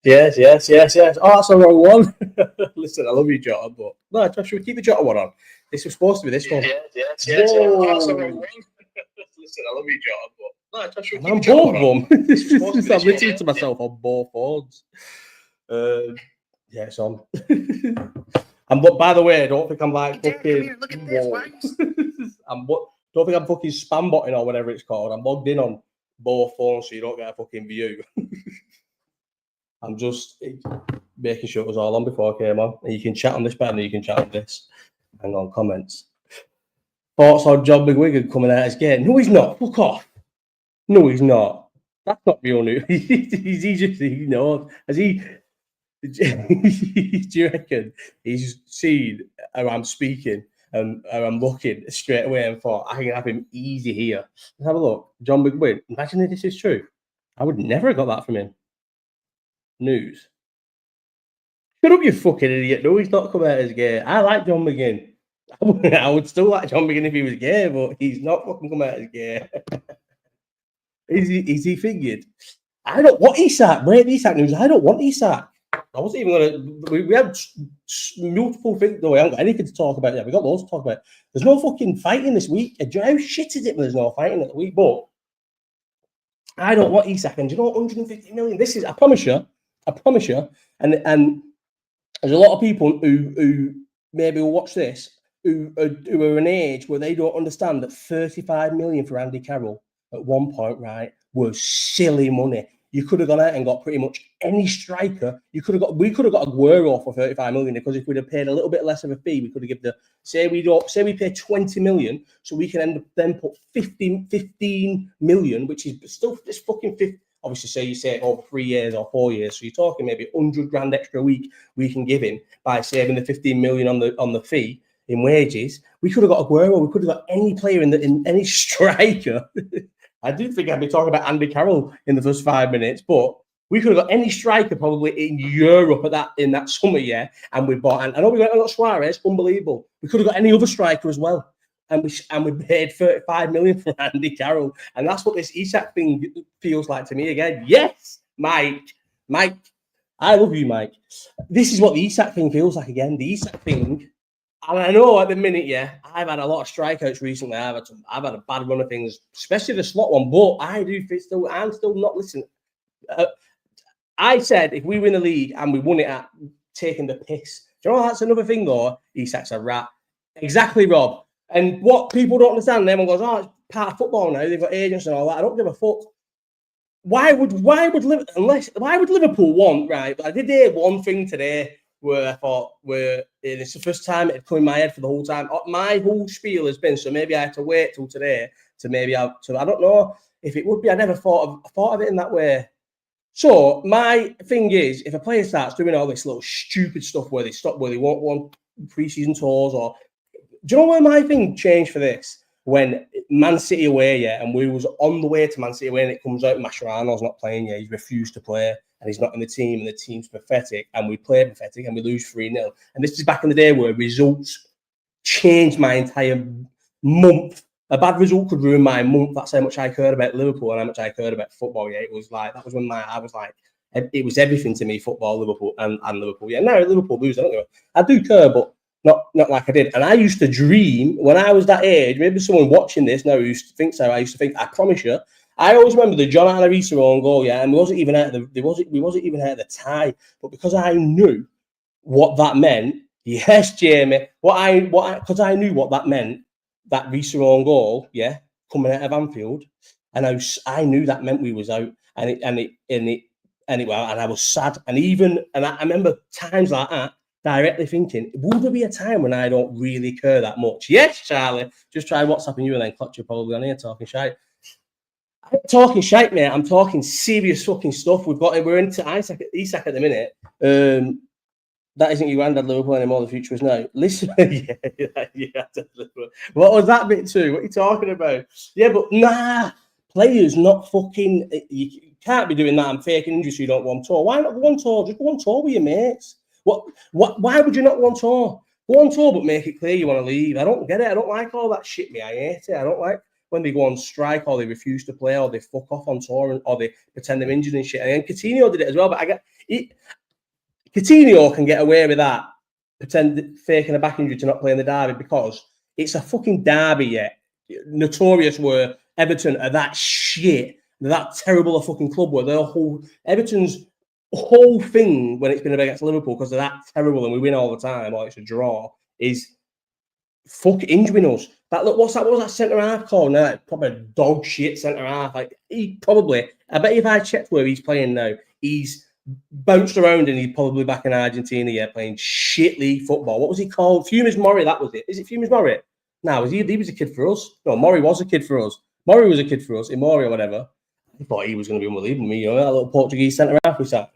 Yes. Oh, that's the wrong one. Listen, I love you, Jota, but no, should we keep the Jota one on? This was supposed to be this one. Yes. Oh, that's the wrong one. Listen, I love you, Jota, but no, should we keep I'm the Jota both one of on? them. This was supposed to be I'm this one. listening to myself on both phones. Yeah, it's on. And but by the way, I don't think I'm like fucking. Look at this. Why Don't think I'm fucking spam botting or whatever it's called. I'm logged in on both phones, so you don't get a fucking view. I'm just making sure it was all on before I came on. And you can chat on this better than you can chat on this. Hang on, comments. Thoughts on John McGuigan coming out as gay? No, he's not. Fuck off. No, he's not. That's not real news. he just, he knows. Has he? Do you reckon he's seen how I'm speaking and how I'm looking straight away and thought I can have him easy here? Let's have a look. John McGuinn. Imagine if this is true. I would never have got that from him. News. Shut up, you fucking idiot. No, he's not coming out as gay. I like John McGinn. I would still like John McGinn if he was gay, but he's not fucking coming out as gay. Is he figured? I don't want Isak. Break the Isak news. I don't want Isak. I wasn't even going to. We had multiple things. No, we haven't got anything to talk about yet. We got loads to talk about. There's no fucking fighting this week. How shit is it when there's no fighting at the week? But I don't want Isak. And do you know 150 million? This is, I promise you. And there's a lot of people who maybe will watch this who are an age where they don't understand that 35 million for Andy Carroll at one point, right, was silly money. You could have gone out and got pretty much any striker. We could have got Aguero for 35 million because if we'd have paid a little bit less of a fee, we could have given say we pay 20 million, so we can end up then put 15 million, which is still this fucking 50. Obviously, you say over 3 years or 4 years, so you're talking maybe 100 grand extra a week we can give him by saving the 15 million on the fee in wages. We could have got Aguero. We could have got any player in any striker. I do think I'd be talking about Andy Carroll in the first 5 minutes, but we could have got any striker probably in Europe in that summer year, and we bought. And I know we got Suarez, unbelievable. We could have got any other striker as well, and we paid 35 million for Andy Carroll, and that's what this Isak thing feels like to me again. Yes, Mike, I love you, Mike. This is what the Isak thing feels like again. The Isak thing. And I know at the minute, yeah, I've had a lot of strikeouts recently. I've had a bad run of things, especially the slot one. But I'm still not listening. I said if we win the league and we won it at taking the piss, do you know that's another thing though? Isak's a rat. Exactly, Rob. And what people don't understand, everyone goes, "Oh, it's part of football now. They've got agents and all that." I don't give a fuck. Why would Liverpool want, right? I did hear one thing today where I thought, it's the first time it had come in my head for the whole time. My whole spiel has been, so maybe I had to wait till today I don't know if it would be. I never thought of it in that way. So my thing is, if a player starts doing all this little stupid stuff where they won't want pre-season tours, or do you know where my thing changed for this? When Man City away, yeah, and we was on the way to Man City away, and it comes out Mascherano's not playing, yeah, he's refused to play, and he's not in the team, and the team's pathetic, and we play pathetic, and we lose 3-0. And this is back in the day where results changed my entire month. A bad result could ruin my month. That's how much I cared about Liverpool and how much I cared about football. Yeah, it was like that was when I was like, it was everything to me, football, Liverpool, and Liverpool. Yeah, now Liverpool lose, I do care, but not like I did. And I used to dream when I was that age. Maybe someone watching this now who thinks so. I used to think. I promise you. I always remember the John Arisa own goal. Yeah, and we wasn't even out of the tie. But because I knew what that meant. Yes, Jamie. Because I knew what that meant. That Risa own goal. Yeah, coming out of Anfield, and I knew that meant we was out. And I was sad. And I remember times like that. Directly thinking, will there be a time when I don't really care that much? Yes, Charlie. Just try WhatsApping you and then clutch you probably on here talking shite. I'm talking shite, mate. I'm talking serious fucking stuff. We're into Isak at the minute. That isn't your granddad Liverpool anymore. The future is now. Listen, yeah. What was that bit too? What are you talking about? Yeah, but nah. Players not fucking. You can't be doing that and faking injury so you don't go on tour. Why not go on tour? Just go on tour with your mates. Why would you not want tour? Go on tour, but make it clear you want to leave. I don't get it. I don't like all that shit, me. I hate it. I don't like when they go on strike or they refuse to play or they fuck off on tour or they pretend they're injured and shit. And Coutinho did it as well. But Coutinho can get away with that, faking a back injury to not play in the derby because it's a fucking derby, yeah. Notorious where Everton are that shit. They're that terrible a fucking club where Everton's whole thing when it's been against Liverpool because they're that terrible and we win all the time or it's a draw is fuck injuring us. What was that centre half called now? Proper dog shit centre half. Like I bet if I checked where he's playing now, he's bounced around and he's probably back in Argentina, yeah, playing shit league football. What was he called? Funes Mori, that was it. Is it Funes Mori? No, he was a kid for us. No, Mori was a kid for us. Mori was a kid for us, Mori or whatever. I thought he was going to be unbelievable. You know, that little Portuguese centre half we signed.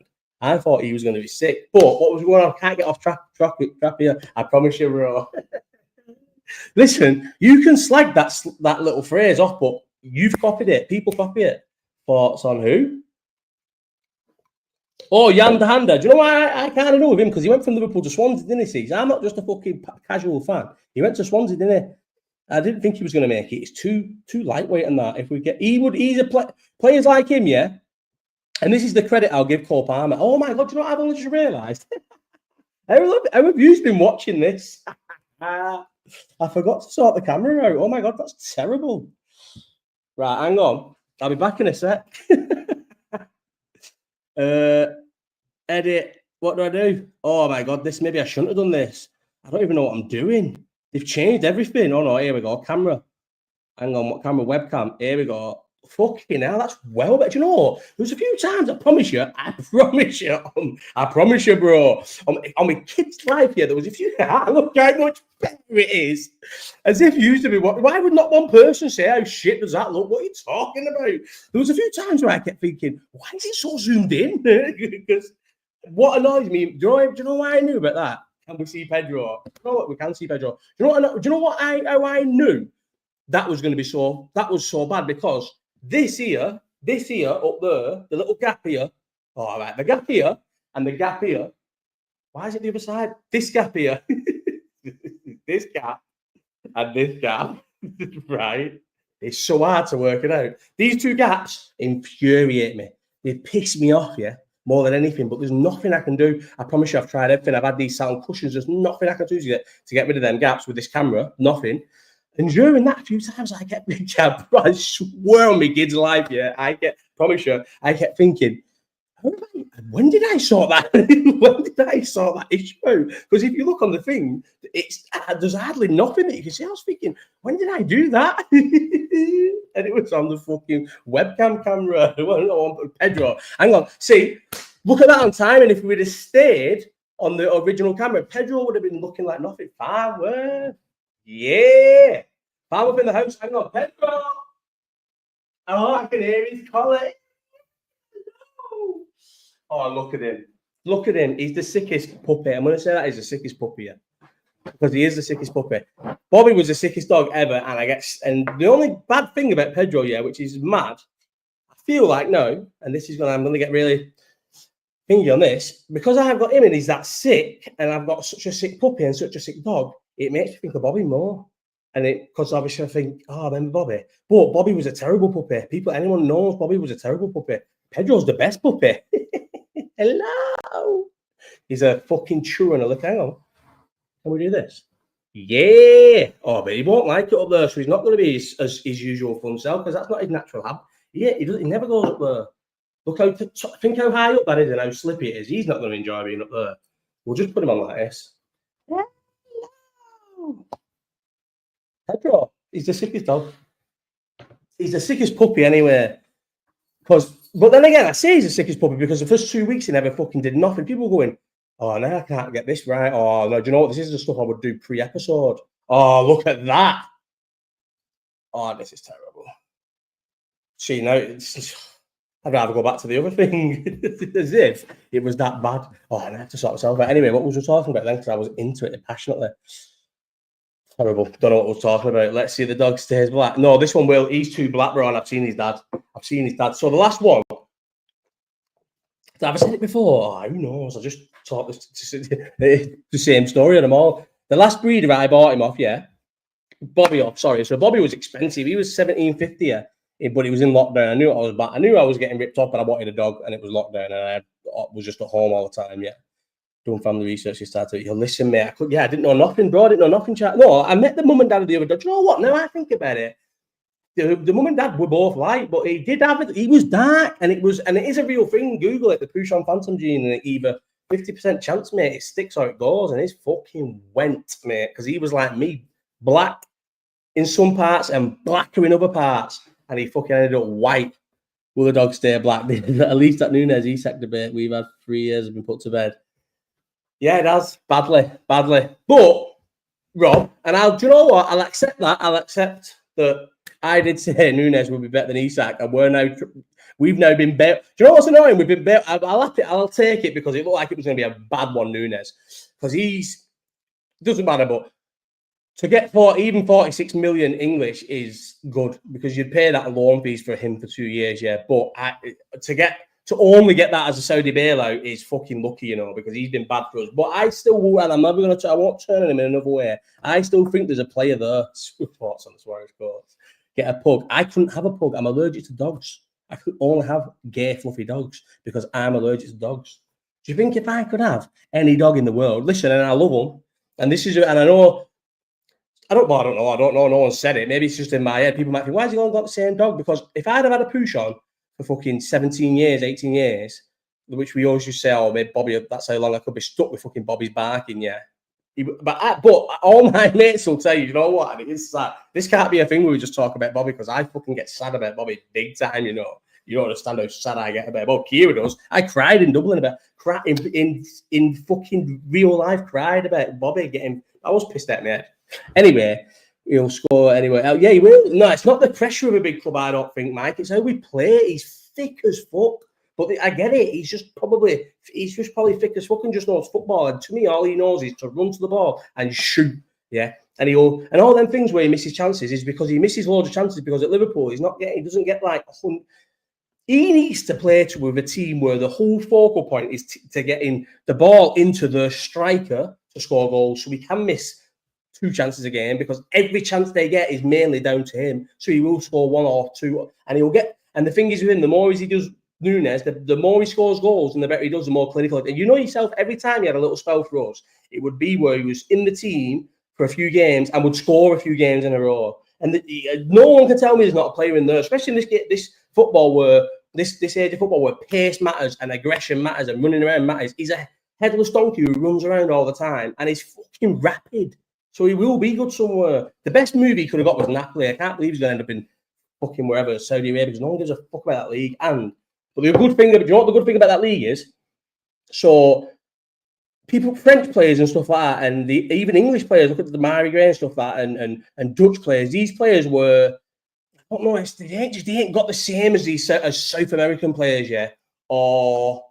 I thought he was going to be sick. But what was going on? I can't get off track here. I promise you, bro. Listen, you can slag that little phrase off, but you've copied it. People copy it. Thoughts on who? Oh, Jan de Handa. Do you know why I kind of know of him? Because he went from Liverpool to Swansea, didn't he? I'm not just a fucking casual fan. He went to Swansea, didn't he? I didn't think he was going to make it. It's too lightweight on that. If we get, he's a players like him, yeah. And this is the credit I'll give Cole Palmer. Oh my God, do you know what I've only just realised? How have you been watching this? I forgot to sort the camera out. Oh my God, that's terrible. Right, hang on. I'll be back in a sec. Edit. What do I do? Oh my God, maybe I shouldn't have done this. I don't even know what I'm doing. They've changed everything. Oh no, here we go. Camera. Hang on, what camera? Webcam. Here we go. Fucking hell, that's well better. You know, there's a few times, I promise you, bro. On my kid's life here, there was a few. Look how much better it is. As if you used to be. Why would not one person say, "How shit does that look?" What are you talking about? There was a few times where I kept thinking, "Why is it so zoomed in?" Because what annoys me. Do you know why I knew about that? Can we see Pedro? You know what? We can see Pedro. Do you know what? How I knew that was going to be so. That was so bad because. This here, up there, the little gap here. All right, the gap here and the gap here. Why is it the other side? This gap here, this gap, and this gap. Right? It's so hard to work it out. These two gaps infuriate me. They piss me off, yeah, more than anything. But there's nothing I can do. I promise you, I've tried everything. I've had these sound cushions. There's nothing I can do to get rid of them gaps with this camera. Nothing. And during that few times, I swear on my kid's life, yeah, promise you, I kept thinking, when did I sort that? When did I sort that issue out? Because if you look on the thing, there's hardly nothing that you can see. I was thinking, when did I do that? And it was on the fucking webcam camera. Pedro, hang on, see, look at that on time. And if we'd have stayed on the original camera, Pedro would have been looking like nothing. Far worse. Yeah, I'm up in the house. Hang on, Pedro. Oh, I can hear his calling. No. Oh, look at him. Look at him. He's the sickest puppy. I'm going to say that he's the sickest puppy here. Because he is the sickest puppy. Bobby was the sickest dog ever. And the only bad thing about Pedro, yeah, which is mad, I feel like now, and I'm going to get really thingy on this, because I've got him and he's that sick, and I've got such a sick puppy and such a sick dog, it makes me think of Bobby more. And because obviously I think, I remember Bobby. But Bobby was a terrible puppy. Anyone knows Bobby was a terrible puppy. Pedro's the best puppy. Hello. He's a fucking chewer and a lick. Hang on. Can we do this? Yeah. Oh, but he won't like it up there, so he's not going to be his usual fun self, because that's not his natural habit. Yeah, he never goes up there. Look think how high up that is and how slippy it is. He's not going to enjoy being up there. We'll just put him on like this. Pedro, he's the sickest dog. He's the sickest puppy anyway. But then again, I say he's the sickest puppy because the first 2 weeks he never fucking did nothing. People were going, oh, now I can't get this right. Oh, no, do you know what? This is the stuff I would do pre-episode. Oh, look at that. Oh, this is terrible. See, now I'd rather go back to the other thing as if it was that bad. Oh, I have to sort myself out. Anyway, what was we talking about then? Because I was into it passionately. Terrible. Don't know what we're talking about. Let's see. The dog stays black. No, this one will. He's too black, bro. And I've seen his dad. So the last one. Have I said it before? Oh, who knows? I just talked the same story on them all. The last breeder I bought him off, yeah, Bobby off. Sorry, so Bobby was expensive. He was 1750, but he was in lockdown. I knew I was bad. I knew I was getting ripped off, but I wanted a dog, and it was lockdown, and I was just at home all the time. Yeah, doing family research. He started. You listen, mate. I didn't know nothing, bro. I didn't know nothing. Chat. No, I met the mum and dad of the other dog. Do you know what? Now I think about it. The mum and dad were both light, but he did have it. He was dark, and it is a real thing. Google it, the Pouchon Phantom gene, and either 50% chance, mate, it sticks or it goes, and it's fucking went, mate, because he was like me, black in some parts and blacker in other parts, and he fucking ended up white. Will the dog stay black? At least at Nunez, he sacked a bit. We've had 3 years been put to bed. Yeah, it has badly. But Rob, and do you know what? I'll accept that. I'll accept that. I did say Nunez would be better than Isak, and we've now been bet. Do you know what's annoying? We've been bet. I'll take it because it looked like it was going to be a bad one, Nunez, because doesn't matter. But to get 46 million English is good because you'd pay that loan fees for him for 2 years, yeah. But to only get that as a Saudi bailout is fucking lucky, you know, because he's been bad for us. But I still will, and I'm never going to. I won't turn him in another way. I still think there's a player there. Thoughts on the Suarez quote. Get a pug. I couldn't have a pug. I'm allergic to dogs. I could only have gay, fluffy dogs because I'm allergic to dogs. Do you think if I could have any dog in the world, listen, and I love them, and I know, I don't know, no one said it. Maybe it's just in my head. People might think, why has he only got the same dog? Because if I'd have had a Pouchon for fucking 17 years, 18 years, which we always just say, oh, maybe Bobby, that's how long I could be stuck with fucking Bobby's barking, yeah. But all my mates will tell you know what? And it's sad. This can't be a thing where we just talk about Bobby because I fucking get sad about Bobby big time. You know, you don't understand how sad I get about Bobby. Kira does. I cried in Dublin about in fucking real life. Cried about Bobby getting. I was pissed at me. Anyway, he'll score anyway. Yeah, he will. No, it's not the pressure of a big club. I don't think, Mike. It's how we play. He's thick as fuck. But I get it. He's just probably thick as fuck and just knows football. And to me, all he knows is to run to the ball and shoot. Yeah, and all them things where he misses chances is because he misses loads of chances because at Liverpool he doesn't get like. He needs to play with a team where the whole focal point is to getting the ball into the striker to score goals, so we can miss 2 chances a game because every chance they get is mainly down to him. So he will score 1 or 2, and he'll get. And the thing is with him, the more he does. Nunez, the more he scores goals and the better he does, the more clinical. And you know yourself, every time he had a little spell for us, it would be where he was in the team for a few games and would score a few games in a row. And no one can tell me there's not a player in there, especially in this football where this age of football where pace matters and aggression matters and running around matters. He's a headless donkey who runs around all the time and he's fucking rapid. So he will be good somewhere. The best move he could have got was Napoli. I can't believe he's going to end up in fucking wherever, Saudi Arabia, because no one gives a fuck about that league. But the good thing, do you know what the good thing about that league is? So, French players and stuff like that, and even English players, look at the Mari Gray and stuff like that, and Dutch players. These players were, I don't know, they ain't got the same as South American players, yeah, or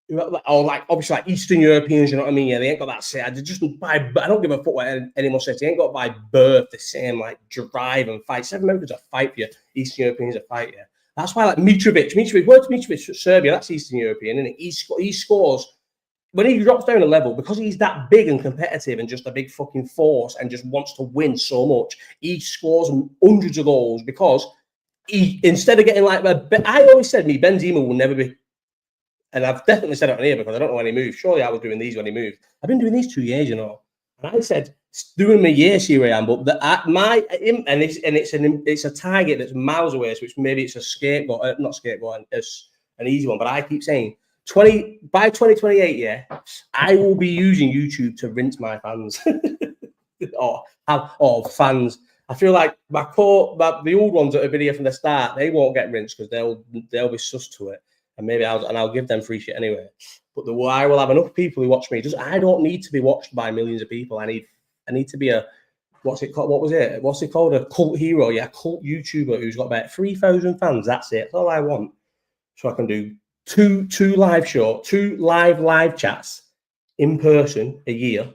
like obviously like Eastern Europeans. You know what I mean? Yeah, they ain't got that same. I don't give a fuck what anyone says. They ain't got by birth the same like drive and fight. South Americans are fight for you. Eastern Europeans are fight for you. That's why, like Mitrovic, Serbia, that's Eastern European, and he scores when he drops down a level because he's that big and competitive and just a big fucking force and just wants to win so much. He scores hundreds of goals because he, instead of getting like, I always said Benzema will never be, and I've definitely said it on here because I don't know when he moved. Surely I was doing these when he moved. I've been doing these 2 years, you know, and I said. Doing my year, see where I am, but it's a target that's miles away, so which maybe it's a scapegoat, not scapegoat, it's an easy one. But I keep saying by 2028, yeah, I will be using YouTube to rinse my fans or fans. I feel like the old ones that have been here from the start, they won't get rinsed because they'll be sus to it, and maybe I'll give them free shit anyway. But I will have enough people who watch me. I don't need to be watched by millions of people. I need to be a what's it called? A cult hero, yeah, cult YouTuber who's got about 3,000 fans. That's it. That's all I want. So I can do two live chats in person a year,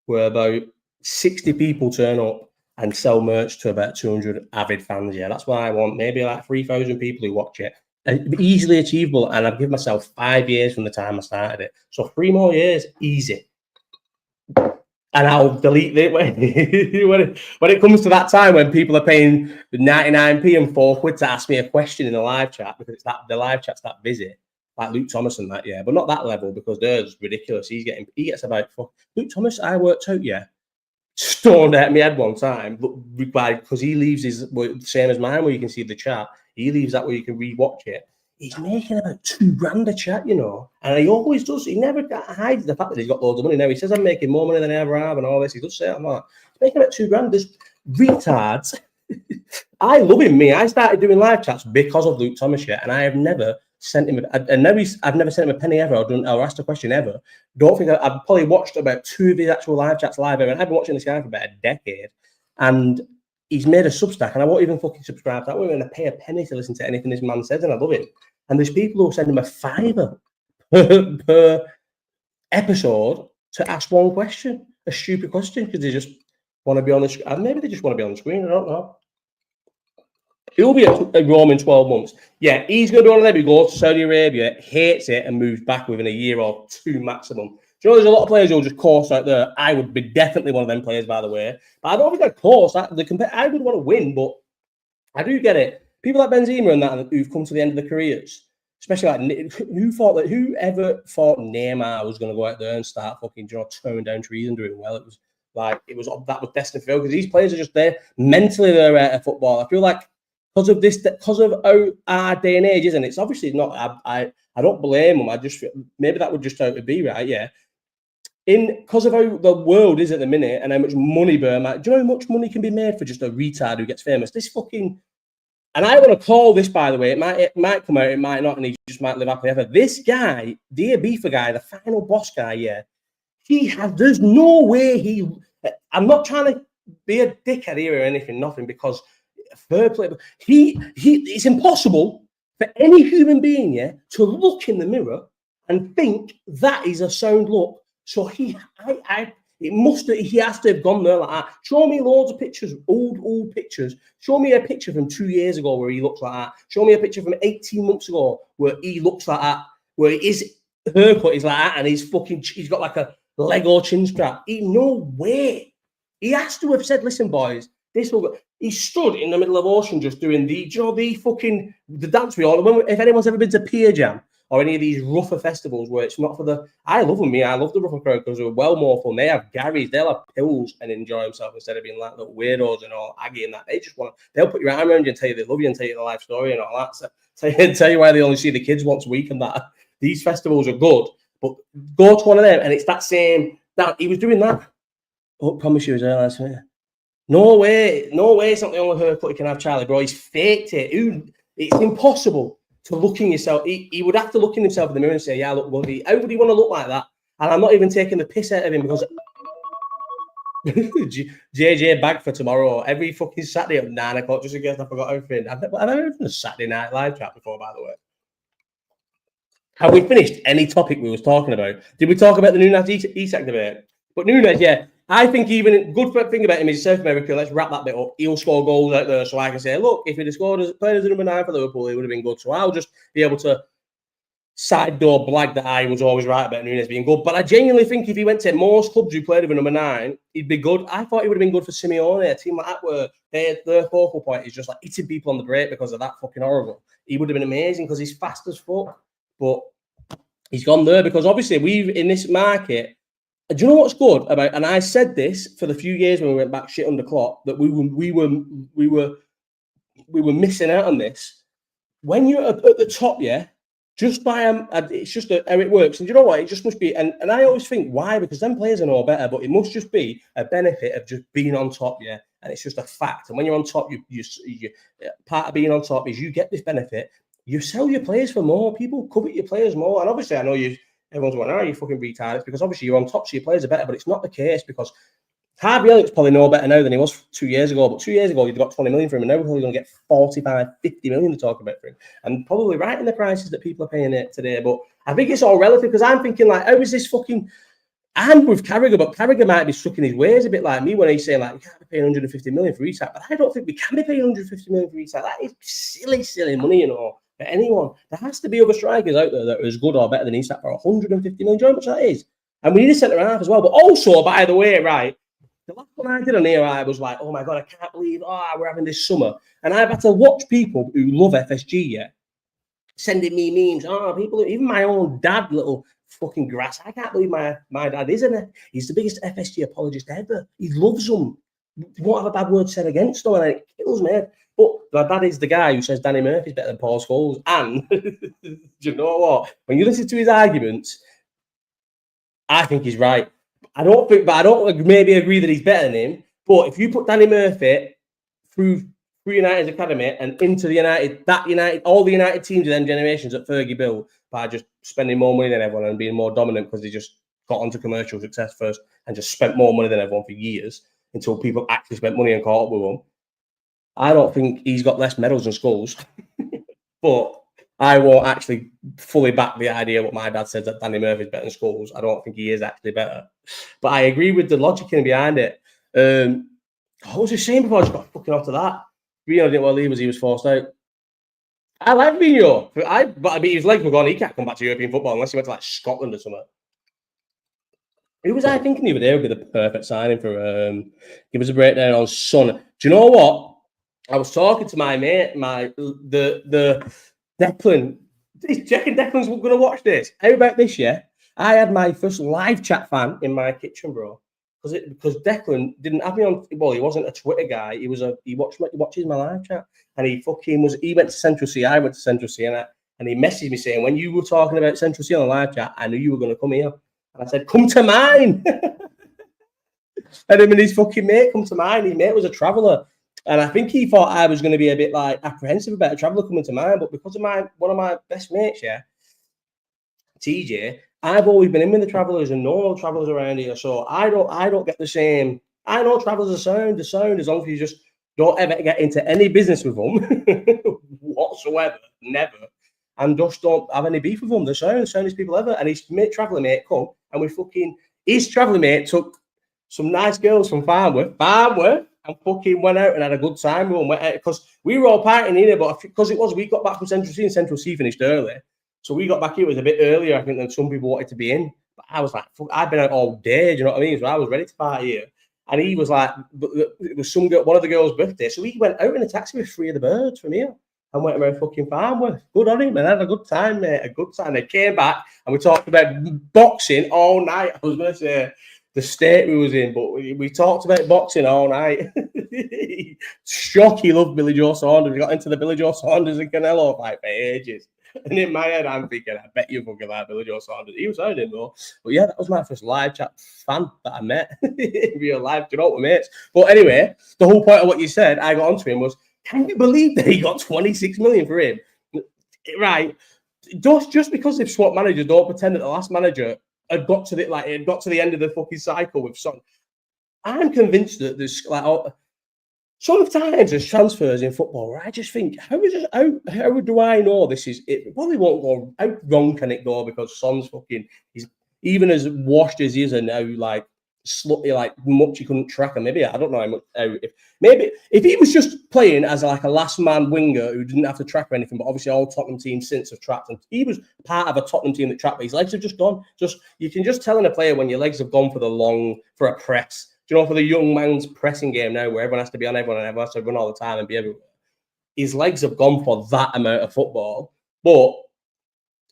where about 60 people turn up and sell merch to about 200 avid fans. Yeah, that's what I want. Maybe like 3,000 people who watch it. Easily achievable, and I've given myself 5 years from the time I started it. So 3 more years, easy. And I'll delete it when it comes to that time when people are paying 99p and £4 to ask me a question in a live chat because it's that the live chat's that busy. Like Luke Thomas and that, yeah, but not that level because they're just ridiculous. He gets about Luke Thomas. I worked out, yeah, stormed at me head one time, because he leaves his same as mine where you can see the chat. He leaves that where you can rewatch it. He's making about £2,000 a chat, you know, and he always does. He never hides the fact that he's got loads of money now. He says I'm making more money than I ever have, and all this. He does say I'm not. He's making about £2,000. There's retards. I love him. I started doing live chats because of Luke Thomas, yeah, and I have never sent him. I've never sent him a penny ever, or asked a question ever. Don't think I've probably watched about 2 of his actual live chats live ever, and I've been watching this guy for about a decade, and he's made a Substack, and I won't even fucking subscribe to that. We're going to pay a penny to listen to anything this man says, and I love him. And there's people who send him a £5 per episode to ask one question, a stupid question, because they just want to be on the screen. And maybe they just want to be on the screen. I don't know. He'll be at Rome in 12 months. Yeah, he's going to be one of them who goes to Saudi Arabia, hates it, and moves back within a year or 2 maximum. Do you know there's a lot of players who'll just course out there? I would be definitely one of them players, by the way. But I don't think I'd course. I would want to win, but I do get it. People like Benzema and that who've come to the end of their careers, especially like whoever thought Neymar was going to go out there and start fucking tearing down trees and doing well. That was destined to fail because these players are just there mentally. They're out of football. I feel like because of our day and age, isn't it? It's obviously not. I don't blame them. I just feel maybe that would just how it would be, right? Yeah. Because of how the world is at the minute and how much money do you know how much money can be made for just a retard who gets famous? This fucking. And I want to call this, by the way, it might come out, it might not, and he just might live happily ever. This guy, the Ibiza guy, the final boss guy, yeah, there's no way I'm not trying to be a dickhead here or anything, nothing, because fair play, it's impossible for any human being, yeah, to look in the mirror and think that is a sound look. So he has to have gone there like that. Show me loads of pictures, old pictures. Show me a picture from 2 years ago where he looks like that. Show me a picture from 18 months ago where he looks like that, where his haircut is like that and he's got like a Lego chin strap. No way. He has to have said, listen, boys, this will go. He stood in the middle of ocean just doing the dance we all. If anyone's ever been to Pier Jam, or any of these rougher festivals where it's not for the... I love them, I love the rougher crowd because they're well more fun. They have Garys, they'll have pills and enjoy themselves instead of being like little weirdos and all aggy and that. They'll put your arm around you and tell you they love you and tell you the life story and all that. So, tell you why they only see the kids once a week and that. These festivals are good, but go to one of them and it's that same... He was doing that. Oh, promise you was there last week. No way, it's not the only haircut you can have, Charlie, bro. He's faked it. It's impossible to look in yourself. He would have to look in himself in the mirror and say, yeah, look, bloody. How would he want to look like that? And I'm not even taking the piss out of him because JJ bag for tomorrow. Every fucking Saturday at 9 o'clock, just in case I forgot everything. Have I ever done a Saturday night live chat before, by the way? Have we finished any topic we was talking about? Did we talk about the Nunes Isak debate? But Nunes, yeah. I think even good thing about him is South America. Let's wrap that bit up. He'll score goals out there, so I can say, look, if he'd have scored as played as a number 9 for Liverpool, he would have been good. So I'll just be able to side door blag that I was always right about Nunes being good. But I genuinely think if he went to most clubs who played with a number 9, he'd be good. I thought he would have been good for Simeone, a team like that where their focal point is just like hitting people on the break because of that fucking horrible. He would have been amazing because he's fast as fuck. But he's gone there because obviously in this market. Do you know what's good about? And I said this for the few years when we went back shit under clock that we were missing out on this. When you're at the top, yeah, just by it's just how it works. And do you know what? It just must be. And I always think why? Because them players are no better, but it must just be a benefit of just being on top, yeah. And it's just a fact. And when you're on top, you part of being on top is you get this benefit. You sell your players for more. People covet your players more. And obviously, I know everyone's going, oh, you fucking retard. It's because obviously you're on top, so your players are better, but it's not the case because Harvey Elliott's probably no better now than he was 2 years ago. But 2 years ago, you'd got 20 million for him, and now we're probably going to get 45, 50 million to talk about for him. And probably right in the prices that people are paying it today. But I think it's all relative because I'm thinking, like, how is this fucking. I'm with Carragher, but Carragher might be stuck in his ways a bit like me when he's saying, like, we can't be paying 150 million for Isak. But I don't think we can be paying 150 million for Isak. That is silly money, you know. For anyone, there has to be other strikers out there that are as good or better than Isak for 150 million. Do you know how much that is? And we need a centre half as well. But also, by the way, right, the last one I did on here, I was like, oh my God, I can't believe we're having this summer. And I've had to watch people who love FSG, sending me memes. People, even my own dad, little fucking grass. I can't believe my dad isn't it. He's the biggest FSG apologist ever. He loves them. Won't have a bad word said against them, and it kills me. But my dad is the guy who says Danny Murphy's better than Paul Scholes. And do you know what? When you listen to his arguments, I think he's right. I don't maybe agree that he's better than him. But if you put Danny Murphy through United's academy and into the all the United teams of them generations that Fergie built by just spending more money than everyone and being more dominant because they just got onto commercial success first and just spent more money than everyone for years until people actually spent money and caught up with them. I don't think he's got less medals than Scholes, but I won't actually fully back the idea what my dad says that Danny Murphy's better than Scholes. I don't think he is actually better. But I agree with the logic in behind it. What was I saying before I just got fucking onto that? Vino didn't want to leave as he was forced out. I like Vino. But I mean, his legs were gone. He can't come back to European football unless he went to like Scotland or something. Who was I thinking the other day would be the perfect signing for? Give us a breakdown on Son. Do you know what? I was talking to my mate, the Declan. Do you reckon Declan's going to watch this? How about this? Yeah, I had my first live chat fan in my kitchen, bro. Because Declan didn't have me on. Well, he wasn't a Twitter guy. He watches my live chat, and he went to Central C. I went to Central C, and he messaged me saying, when you were talking about Central C on the live chat, I knew you were going to come here. And I said, come to mine. And him and his fucking mate come to mine. His mate was a traveller. And I think he thought I was going to be a bit like apprehensive about a traveller coming to mine. But because of one of my best mates, TJ, I've always been in with the travellers and know travellers around here. So I don't get the same. I know travellers are the sound, as long as you just don't ever get into any business with them whatsoever, never. And just don't have any beef with them. The soundest people ever. And his traveller mate come, and his traveller mate took some nice girls from Farnworth, and fucking went out and had a good time with them. Went out because we were all partying here, but because we got back from Central C, and Central C finished early. So we got back here, it was a bit earlier, I think, than some people wanted to be in. But I was like, fuck, I've been out all day, do you know what I mean? So I was ready to party here. And he was like, it was one of the girls' birthday. So he went out in a taxi with 3 of the birds from here and went around fucking Farnworth. Good on him, man. Had a good time, mate. A good time. They came back and we talked about boxing all night. I was going to say the state we was in, but we talked about boxing all night. Shock, he loved Billy Joe Saunders. We got into the Billy Joe Saunders and Canelo fight for ages. And in my head, I'm thinking, I bet you fucking like Billy Joe Saunders. He was sounding though. But yeah, that was my first live chat fan that I met in real life. Do you know what, mates? But anyway, the whole point of what you said, I got onto him was, can you believe that he got 26 million for him? Right. Just because they've swapped managers, don't pretend that the last manager had got to the end of the fucking cycle with Son. I'm convinced that there's sometimes there's transfers in football where I just think, how do I know this is it? Probably won't go. How wrong can it go? Because Son's he's even as washed as he is, and now like slutty, like much he couldn't track him. Maybe I don't know how much. If he was just playing as like a last man winger who didn't have to track or anything, but obviously all Tottenham teams since have tracked him. He was part of a Tottenham team that tracked, but his legs have just gone. You can just tell in a player when your legs have gone for a press. You know, for the young man's pressing game now, where everyone has to be on everyone and everyone has to run all the time and be everywhere. His legs have gone for that amount of football, but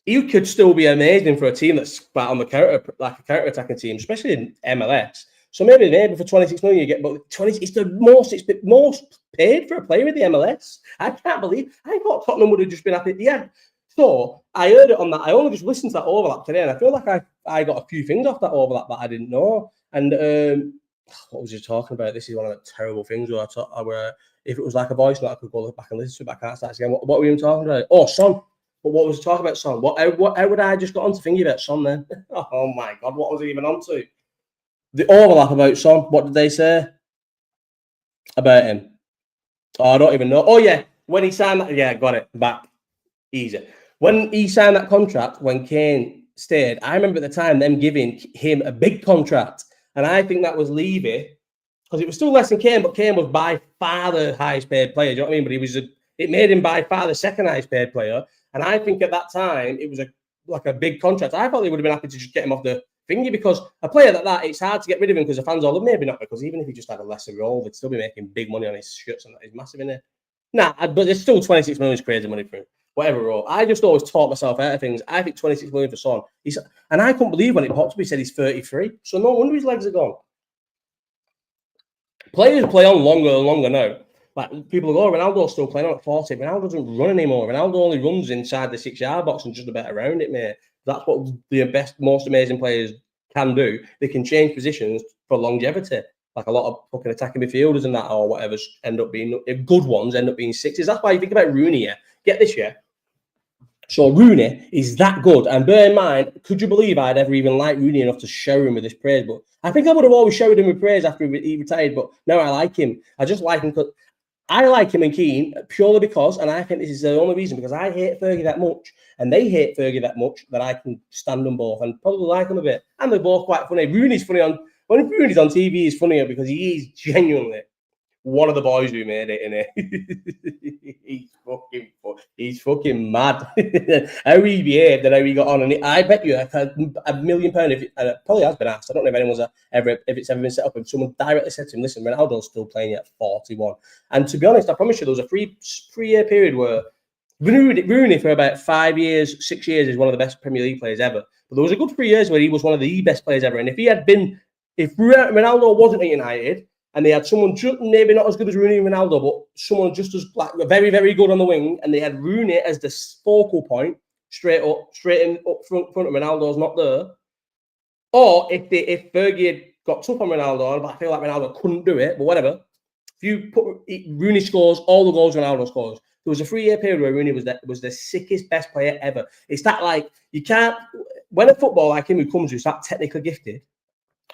he could still be amazing for a team that's on the counter, like a counter-attacking team, especially in MLS. So maybe for 26 million you get, but 20. It's the most paid for a player in the MLS. I can't believe. I thought Tottenham would have just been happy. Yeah. So I heard it on that. I only just listened to that overlap today, and I feel like I got a few things off that overlap that I didn't know. And what was you talking about? This is one of the terrible things where if it was like a voice note, I could go back and listen to it, but I can't start again. What were you talking about? Oh, Son. But what was I talking about, Son? How would I just got on to thinking about Son then? Oh my God, what was I even on to? The overlap about Son. What did they say about him? Oh, I don't even know. Oh yeah, when he signed that, yeah, got it back. Easy. When he signed that contract, when Kane stayed, I remember at the time them giving him a big contract. And I think that was Levy, because it was still less than Kane, but Kane was by far the highest paid player. Do you know what I mean? But it made him by far the second highest paid player. And I think at that time, it was a big contract. I thought they would have been happy to just get him off the thingy because a player like that, it's hard to get rid of him because the fans all love. Maybe not, because even if he just had a lesser role, they'd still be making big money on his shirts, and that is massive in there. Nah, but it's still 26 million is crazy money for him. Whatever role. I just always talk myself out of things. I think 26 million for Son. And I couldn't believe when it popped up, he said he's 33. So no wonder his legs are gone. Players play on longer and longer now. Like people go, oh, Ronaldo's still playing on at 40. Ronaldo doesn't run anymore. Ronaldo only runs inside the 6-yard box and just a bit around it, mate. That's what the best, most amazing players can do. They can change positions for longevity. Like a lot of fucking attacking midfielders and that, or whatever, end up being good ones, end up being sixes. That's why you think about Rooney. Yeah? Get this, yeah. So Rooney is that good. And bear in mind, could you believe I'd ever even liked Rooney enough to shower him with this praise? But I think I would have always showered him with praise after he retired. But now I like him. I just like him because I like him and Keane purely because, and I think this is the only reason, because I hate Fergie that much and they hate Fergie that much that I can stand them both and probably like them a bit. And they're both quite funny. Rooney's funny when Rooney's on TV, he's funnier because he is genuinely one of the boys who made it, innit? he's fucking mad. How he behaved and how he got on, and I bet you £1 million, if it probably has been asked. I don't know if anyone's if it's ever been set up. If someone directly said to him, "Listen, Ronaldo's still playing at 41," and to be honest, I promise you, there was a three-year period where Rooney for about 5 years, 6 years is one of the best Premier League players ever. But there was a good 3 years where he was one of the best players ever. And if Ronaldo wasn't at United, and they had someone just, maybe not as good as Rooney and Ronaldo, but someone just as like very, very good on the wing, and they had Rooney as the focal point, straight up front of Ronaldo's not there. Or if Fergie had got tough on Ronaldo, but I feel like Ronaldo couldn't do it, but whatever. If you put Rooney scores all the goals Ronaldo scores, there was a 3-year period where Rooney was the sickest, best player ever. It's that like you can't, when a footballer like him who comes who's that technically gifted,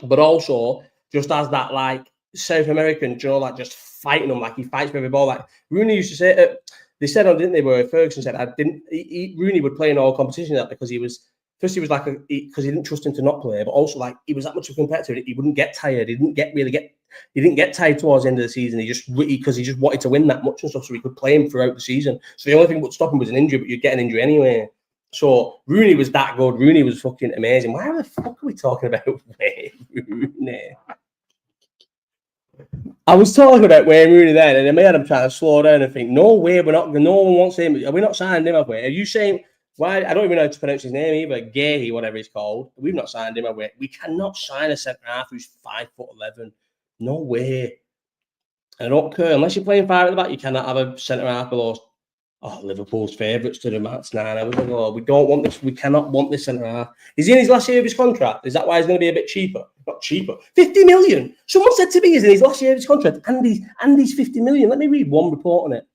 but also just has that like South American, like just fighting them, like he fights for every ball. Like Rooney used to say, they said on, didn't they? Where Ferguson said, Rooney would play in all competitions because he was like because he didn't trust him to not play, but also like he was that much of a competitor. He wouldn't get tired. He didn't get tired towards the end of the season. He just wanted to win that much and stuff, so he could play him throughout the season. So the only thing that would stop him was an injury, but you'd get an injury anyway. So Rooney was that good. Rooney was fucking amazing. Why the fuck are we talking about Rooney? I was talking about Wayne Rooney then, and in my head I'm trying to slow down and think, no way, no one wants him. Are we not signed him, have we? Are you saying, why? I don't even know how to pronounce his name either, Gay, whatever he's called. We've not signed him, have we? We cannot sign a centre-half who's 5'11". No way. I don't care. Unless you're playing 5 at the back, you cannot have a centre-half below Liverpool's favourites to the match. We don't want this. We cannot want this centre-half. Is he in his last year of his contract? Is that why he's going to be a bit cheaper? Not cheaper. 50 million. Someone said to me he's in his last year of his contract and he's 50 million. Let me read one report on it.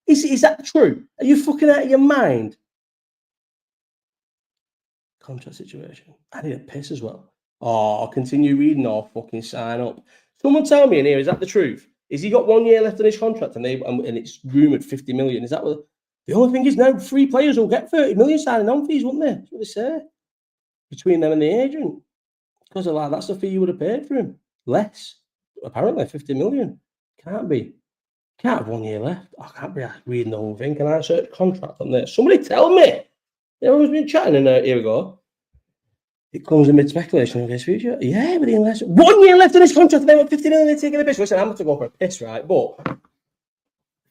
Is that true? Are you fucking out of your mind? Contract situation. I need a piss as well. I'll continue reading or fucking sign up. Someone tell me in here, is that the truth? Is he got 1 year left on his contract and it's rumoured 50 million? Is that what? The only thing is now 3 players will get 30 million signing on fees, wouldn't they? That's what they say. Between them and the agent. Because of like, that's the fee you would have paid for him. Less. Apparently 50 million. Can't be. Can't have 1 year left. I can't be reading the whole thing. Can I search contract on this? Somebody tell me. Everyone's been chatting and here we go. It comes amid speculation of his future. Yeah, but he less 1 year left on his contract and they want 50 million, they're taking a piss. Listen, I'm going to go for a piss, right? But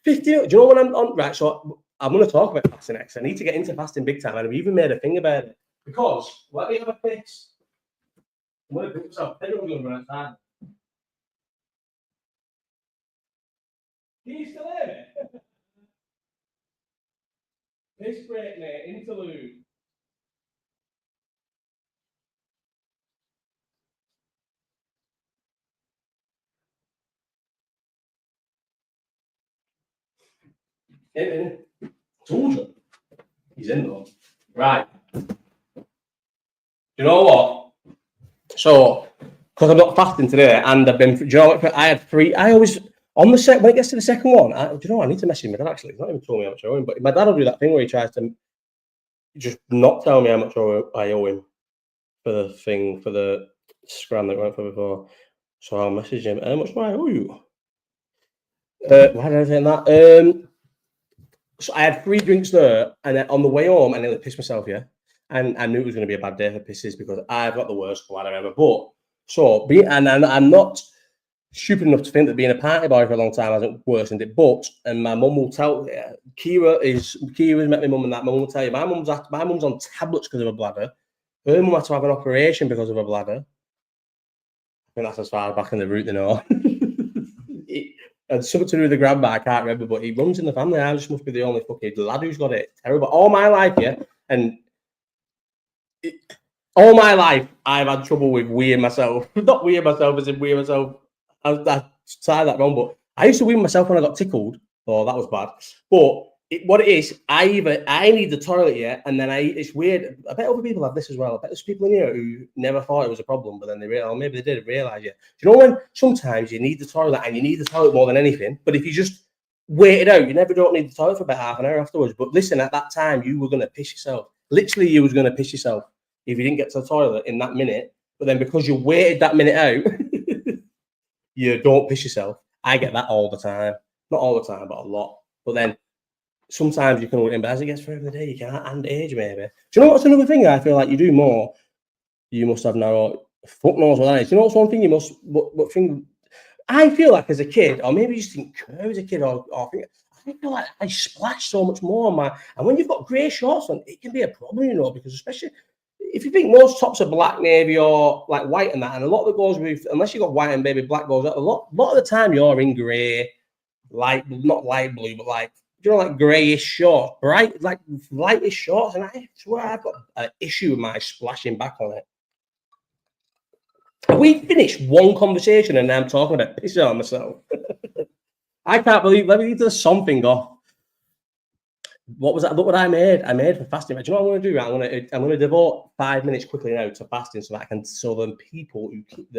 50, do you know what I'm on? Right, so I'm going to talk about fasting next. I need to get into fasting big time, and I've even made a thing about it. Because, let me have a piss. I'm going to put myself. Everyone's going to run outside. Can you still hear me? Piss break, mate. Interlude. In. Told you. He's in though. Right. You know what? So, because I'm not fasting today, and I've been, do you know what? I had 3. I always, on the set, when it gets to the second one, do you know what? I need to message my dad actually. He's not even told me how much I owe him, but my dad will do that thing where he tries to just not tell me how much I owe him for the thing, for the scram that we went for before. So I'll message him, how much do I owe you? Why did I say that? So I had 3 drinks there, and then on the way home, I nearly pissed myself, yeah? And I knew it was going to be a bad day for pisses because I've got the worst bladder ever. But so, and I'm not stupid enough to think that being a party boy for a long time hasn't worsened it. But, and my mum will tell, Kira's met my mum and that. My mum will tell you, my mum's on tablets because of her bladder. Her mum had to have an operation because of her bladder. I think that's as far back in the route they know. And something to do with the grandma, I can't remember, but he runs in the family. I just must be the only fucking lad who's got it. Terrible. All my life, yeah. And all my life, I've had trouble with weeing myself. Not weeing myself as in weeing myself. I tried that wrong, but I used to wee myself when I got tickled. Oh, that was bad. But what it is, I need the toilet, yeah, and then it's weird. I bet other people have this as well. I bet there's people in here who never thought it was a problem, but then they realize, or maybe they didn't realize it. Do you know when sometimes you need the toilet and you need the toilet more than anything, but if you just wait it out, you never don't need the toilet for about half an hour afterwards. But listen, at that time, you were going to piss yourself. Literally, you was going to piss yourself if you didn't get to the toilet in that minute. But then because you waited that minute out, you don't piss yourself. I get that all the time. Not all the time, but a lot. But then sometimes you can hold it in, but as it gets further in the day, you can't, and age maybe. Do you know what's another thing I feel like you do more? You must have narrow. Fuck knows what that is. Do you know what's one thing you must? What thing? I feel like as a kid, or maybe you just didn't care as a kid, or I feel like I splash so much more on my. And when you've got grey shorts on, it can be a problem, you know, because especially if you think most tops are black, navy, or like white and that, and a lot of the goes with, unless you got white and maybe black goes out, a lot of the time you're in grey, not light blue, but like, you know, like greyish shorts, bright, like lightish shorts, and I swear I've got an issue with my splashing back on it. We finished one conversation and now I'm talking about pissing on myself. I can't believe. Let me do something off. What was that? Look what I made. I made for fasting. Do you know what I'm going to do? I'm going to devote 5 minutes quickly now to fasting so that I can. So then people who keep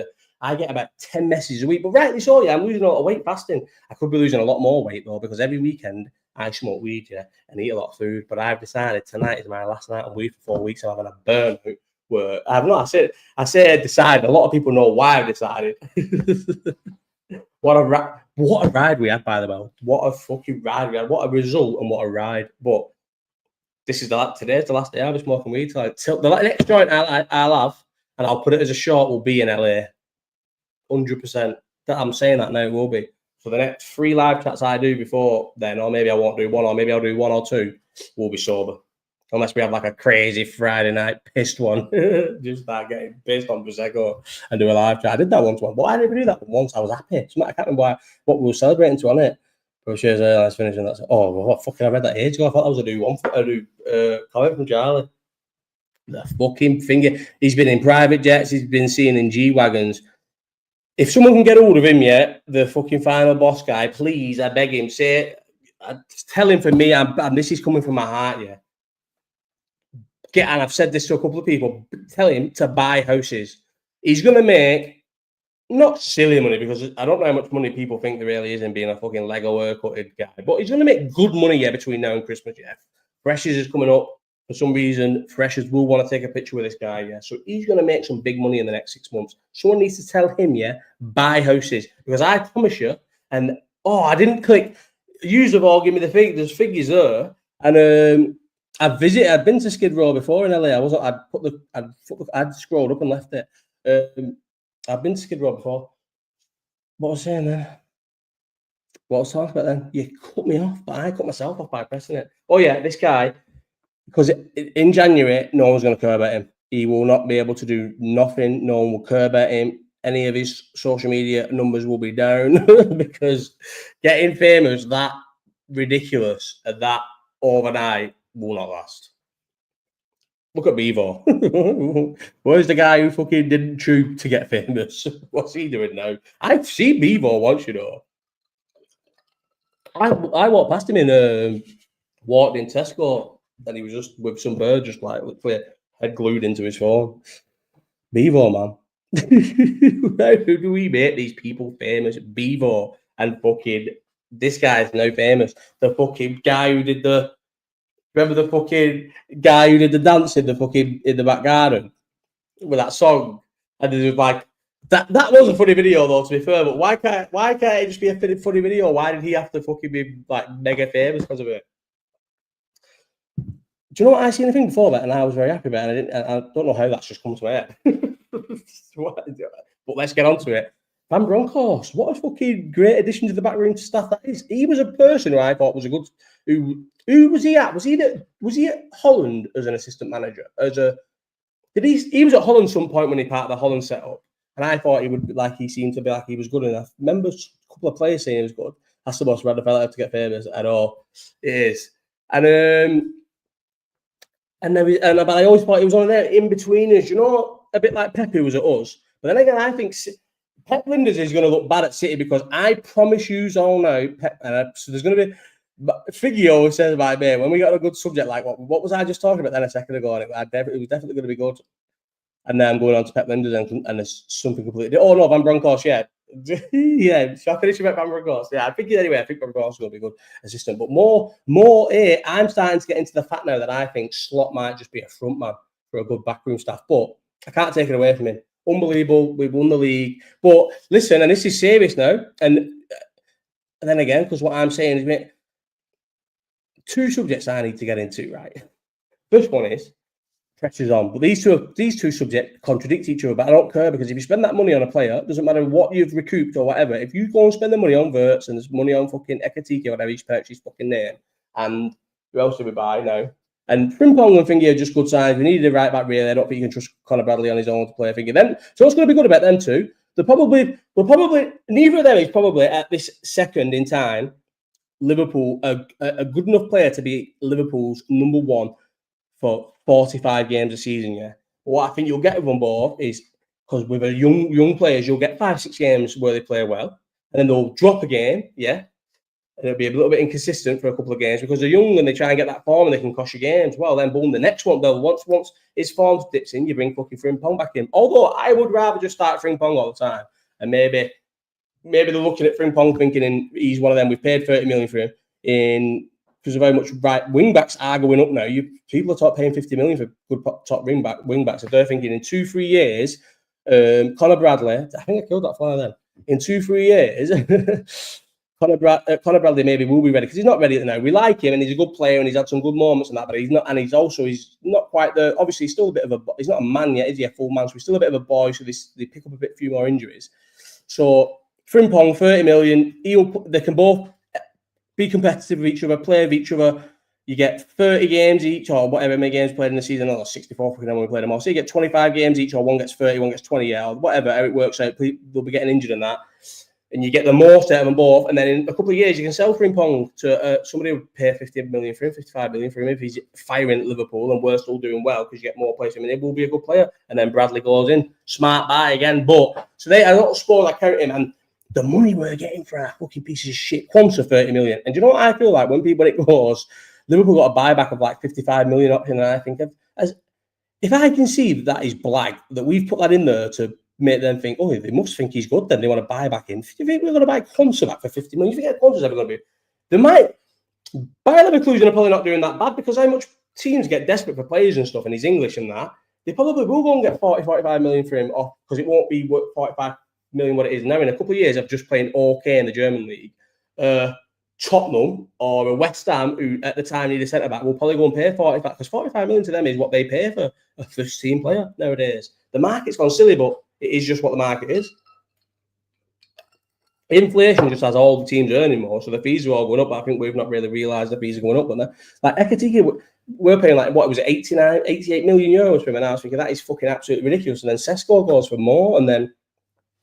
I get about 10 messages a week. But rightly so, yeah, I'm losing a lot of weight fasting. I could be losing a lot more weight though because every weekend I smoke weed, yeah, and eat a lot of food. But I've decided tonight is my last night on weed for 4 weeks. I'm having a burnout. Where I've not. I said decide. A lot of people know why I've decided. What a ride we had, by the way. What a fucking ride we had. What a result and what a ride. But this is today's the last day I'll be smoking weed. Till the next joint I'll have, and I'll put it as a short, will be in LA. 100%. I'm saying that now, it will be. So the next 3 live chats I do before then, or maybe I won't do one, or maybe I'll do 1 or 2, will be sober. Unless we have like a crazy Friday night pissed one. Just start getting pissed on Prosecco and do a live chat. I did that once, but I didn't even do that once. I was happy. I can't remember what we were celebrating to on it. But she was let's finish and that's oh well, what fucking I read that age ago. I thought that was a new comment from Charlie. The fucking finger. He's been in private jets, he's been seen in G-Wagons. If someone can get hold of him yet, the fucking final boss guy, please, I beg him, tell him for me, and this is coming from my heart, yeah. And I've said this to a couple of people, tell him to buy houses. He's going to make not silly money because I don't know how much money people think there really is in being a fucking Lego haircutted guy, but he's going to make good money, yeah, between now and Christmas, yeah. Freshers is coming up. For some reason, freshers will want to take a picture with this guy, yeah. So he's going to make some big money in the next 6 months. Someone needs to tell him, yeah, buy houses. Because I promise you, and I didn't click. Yous have all given me there's figures there. And I'd been to Skid Row before in LA. I'd scrolled up and left it. I've been to Skid Row before. What was I saying then? What I was talking about then? You cut me off, but I cut myself off by pressing it. Oh yeah, this guy, because in January, no one's going to care about him. He will not be able to do nothing. No one will care about him. Any of his social media numbers will be down because getting famous that ridiculous and that overnight will not last. Look at Bevo. Where's the guy who fucking didn't troop to get famous? What's he doing now? I've seen Bevo once, you know. I walked past him walked in Tesco, and he was just with some bird, just like literally head glued into his phone. Bevo, man. How do we make these people famous? Bevo and fucking this guy's now famous. The fucking guy who did remember the fucking guy who did the dance in the back garden with that song? And it was like that was a funny video though, to be fair, but why can't it just be a funny video? Why did he have to fucking be like mega famous because of it? Do you know what I seen the thing before that, and I was very happy about it. I don't know how that's just come to my head. But let's get on to it. Van Bronckhorst, what a fucking great addition to the backroom staff that is. He was a person who I thought was a good. Who was he at? Was he at Holland as an assistant manager? He was at Holland some point when he part of the Holland setup, and I thought he seemed to be like he was good enough. Remember a couple of players saying he was good. That's the most random fella to get famous at all. It is, but I always thought he was on there in between us, a bit like Pepe was at us. But then again, I think Pep Linders is going to look bad at City because I promise you all now, so there's going to be. Figgy always says about me when we got a good subject like what was I just talking about then a second ago, and it was definitely going to be good. And then I'm going on to Pep Linders and it's something completely. Oh no, Van Bronckhorst, yeah. Yeah, shall I finish about Van Bronckhorst? Yeah, I think Van Bronckhorst is going to be a good assistant. But more, I'm starting to get into the fact now that I think Slot might just be a front man for a good backroom staff. But I can't take it away from him. Unbelievable. We've won the league. But listen, and this is serious now. And then again, because what I'm saying is, mate, two subjects I need to get into, right? First one is pressure's on. But these two subjects contradict each other, but I don't care because if you spend that money on a player, it doesn't matter what you've recouped or whatever. If you go and spend the money on Wirtz and there's money on fucking Ekatike or whatever he's purchased his fucking name, and who else do we buy now? And Frimpong and Thingy are just good signs. We needed a right back really. I don't think you can trust Conor Bradley on his own to play Thingy. Then so what's going to be good about them two? We're probably neither of them is probably at this second in time Liverpool a good enough player to be Liverpool's number one for 45 games a season, yeah. But what I think you'll get with them both is because with a young players, you'll get 5-6 games where they play well, and then they'll drop a game, yeah, and it'll be a little bit inconsistent for a couple of games because they're young and they try and get that form and they can cost you games. Well, then boom, the next one, though, once his form dips in, you bring fucking Frimpong back in. Although I would rather just start Frimpong all the time, and maybe they're looking at Frimpong thinking he's one of them. We've paid 30 million for him because of how much right wing backs are going up now. People are paying 50 million for good top wing backs. If they're thinking in 2-3 years, Conor Bradley, I think I killed that fly then. In 2-3 years, Conor Bradley maybe will be ready because he's not ready now. We like him and he's a good player and he's had some good moments and that, but he's not. And he's not quite obviously he's still a bit of a. He's not a man yet, is he? A full man, so he's still a bit of a boy. So they pick up a few more injuries. So Frimpong, 30 million. They can both be competitive with each other, play with each other. You get 30 games each, or whatever many games played in the season. Or 64 for when we played them all. So you get 25 games each, or one gets 30, one gets 20, yeah, or whatever. How it works out, they'll be getting injured in that, and you get the most out of them both. And then in a couple of years, you can sell Frimpong to somebody who would pay 50 million for him, 55 million for him if he's firing at Liverpool, and we're still doing well because you get more players. I mean, it will be a good player. And then Bradley goes in, smart buy again. But so I don't suppose I count him and. The money we're getting for our fucking pieces of shit, Quanta 30 million. And do you know what I feel like when it goes, Liverpool got a buyback of like 55 million option, and I think as if I can see that is blag, that we've put that in there to make them think, oh, they must think he's good, then they want to buy back in. You think we're going to buy Quanta back for 50 million? You think Quanta's ever going to be? They might. Bayer Leverkusen are probably not doing that bad because how much teams get desperate for players and stuff, and he's English and that. They probably will go and get 45 million for him off because it won't be 45 million what it is now. In a couple of years of just playing okay in the German league, Tottenham or a West Ham, who at the time needed a centre back, will probably go and pay 45 because 45 million to them is what they pay for a first team player nowadays. The market's gone silly, but it is just what the market is. Inflation just has all the teams earning more, so the fees are all going up. But I think we've not really realised the fees are going up. But like Ekatike, we're paying like what was it, 88 million euros for him, and I was thinking that is fucking absolutely ridiculous. And then Sesko goes for more, and then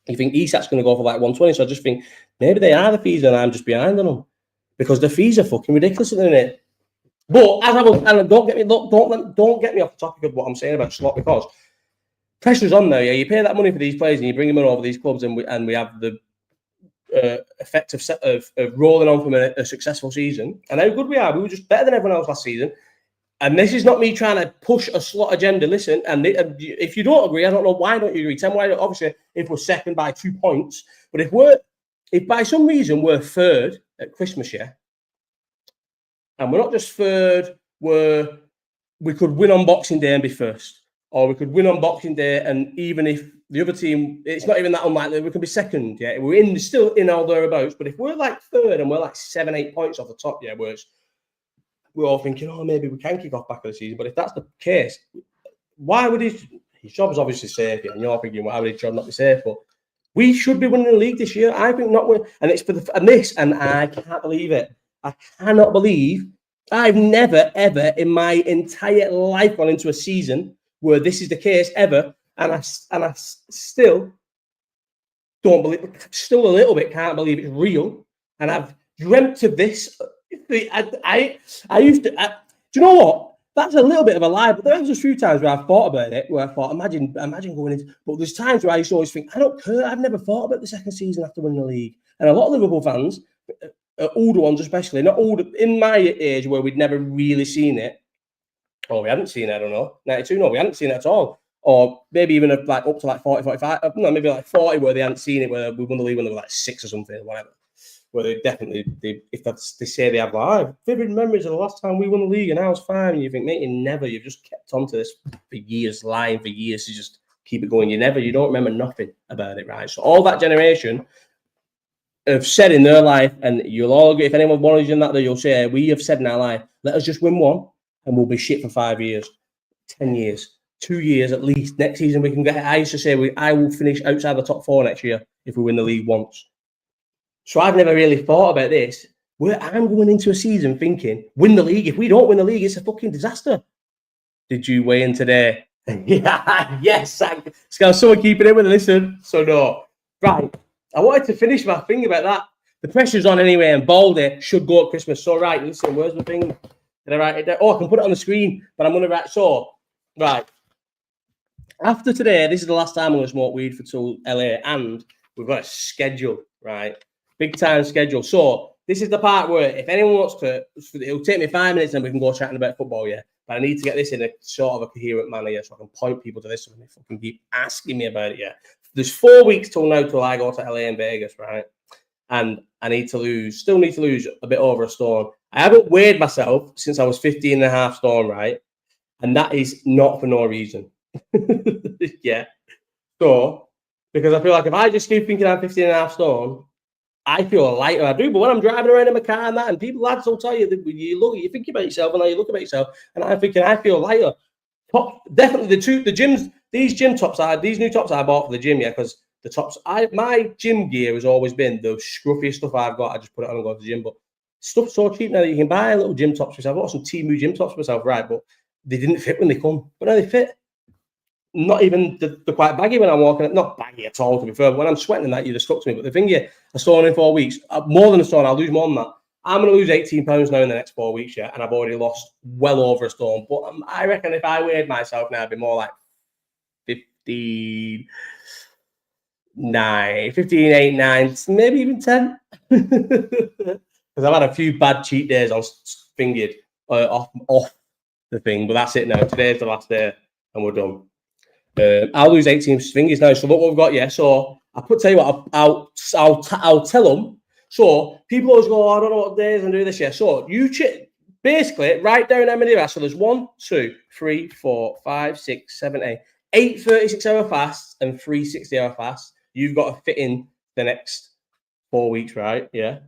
you think Isak's going to go for like 120. So I just think maybe they are the fees and I'm just behind on them because the fees are fucking ridiculous at the minute. But as I was, and don't get me off the topic of what I'm saying about Slot because pressure's on now. Yeah, you pay that money for these players and you bring them in over these clubs, and we have the effect of rolling on from a successful season. And how good we are. We were just better than everyone else last season. And this is not me trying to push a Slot agenda. Listen, and if you don't agree, I don't know why don't you agree. Tell me why. Obviously, if we're second by 2 points, but if by some reason we're third at Christmas, yeah, and we're not just third, we could win on Boxing Day and be first, or we could win on Boxing Day, and even if the other team, it's not even that unlikely, we can be second. Yeah, we're still in all thereabouts. But if we're like third and we're like 7-8 points off the top, yeah, we're all thinking, oh, maybe we can kick off back of the season. But if that's the case, why would his job is obviously safe, yeah, and you're thinking, why would his job not be safe? But we should be winning the league this year. I think not win, and it's for and I can't believe it. I cannot believe I've never ever in my entire life gone into a season where this is the case ever, and I still don't believe, still a little bit can't believe it's real, and I've dreamt of this. I used to. Do you know what? That's a little bit of a lie, but there was a few times where I've thought about it, where I thought, imagine going into. But there's times where I used to always think, I don't care. I've never thought about the second season after winning the league. And a lot of Liverpool fans, older ones especially, not older in my age, where we'd never really seen it. Or we hadn't seen it, I don't know. 92, no, we hadn't seen it at all. Or maybe even like up to like 40, 45, no, maybe like 40 where they hadn't seen it, where we won the league when they were like 6 or something, or whatever. Where they definitely, if they say they have like vivid memories of the last time we won the league and I was fine, and you think, mate, you've just kept on to this for years, lying for years to just keep it going. You don't remember nothing about it, right? So all that generation have said in their life, and you'll all agree, if anyone wants you in that, you'll say, we have said in our life, let us just win one and we'll be shit for 5 years, 10 years, 2 years at least. Next season we can get, I used to say, I will finish outside the top 4 next year if we win the league once. So I've never really thought about this. Where I'm going into a season thinking, win the league. If we don't win the league, it's a fucking disaster. Did you weigh in today? Yeah, yes. Someone keeping it with a listen. So no. Right. I wanted to finish my thing about that. The pressure's on anyway, and Baldy should go at Christmas. So right, listen, where's the thing? Did I write it down? Oh, I can put it on the screen, but I'm going to write. So, right. After today, this is the last time I'm going to smoke weed for till LA, and we've got a schedule, right? Big time schedule. So this is the part where if anyone wants to, it'll take me 5 minutes and we can go chatting about football, yeah. But I need to get this in a sort of a coherent manner, yeah, so I can point people to this so they fucking keep asking me about it, yeah. There's 4 weeks till now till I go to LA and Vegas, right? And I still need to lose a bit over a stone. I haven't weighed myself since I was 15 and a half stone, right? And that is not for no reason. Yeah. So, because I feel like if I just keep thinking I'm 15 and a half stone, I feel lighter. I do, but when I'm driving around in my car and that, and lads will tell you that you think about yourself and how you look about yourself, and I'm thinking I feel lighter. Definitely the gyms, these new tops I bought for the gym, yeah, because the tops, my gym gear has always been the scruffiest stuff I've got. I just put it on and go to the gym, but stuff's so cheap now that you can buy little gym tops myself. I bought some Temu gym tops myself, right, but they didn't fit when they come, but now they fit. Not even they're quite baggy when I'm walking. Not baggy at all, to be fair. But when I'm sweating, that you'd have stuck to me. But the thing is, a stone in 4 weeks, more than a stone. I'll lose more than that. I'm going to lose 18 pounds now in the next 4 weeks, yeah, and I've already lost well over a stone. But I reckon if I weighed myself now, I'd be more like 15, 8, 9, maybe even 10. Because I've had a few bad cheat days on fingered off the thing, but that's it now. Today's the last day, and we're done. I'll lose 18 fingers now. So look what we've got, yeah. So tell you what, I'll tell them. So people always go, I don't know what days and do this, yeah. So you basically write down how many there are. So there's 1, 2, 3, 4, 5, 6, 7, 8 36-hour fasts and 3 60-hour fasts. You've got to fit in the next 4 weeks, right? Yeah.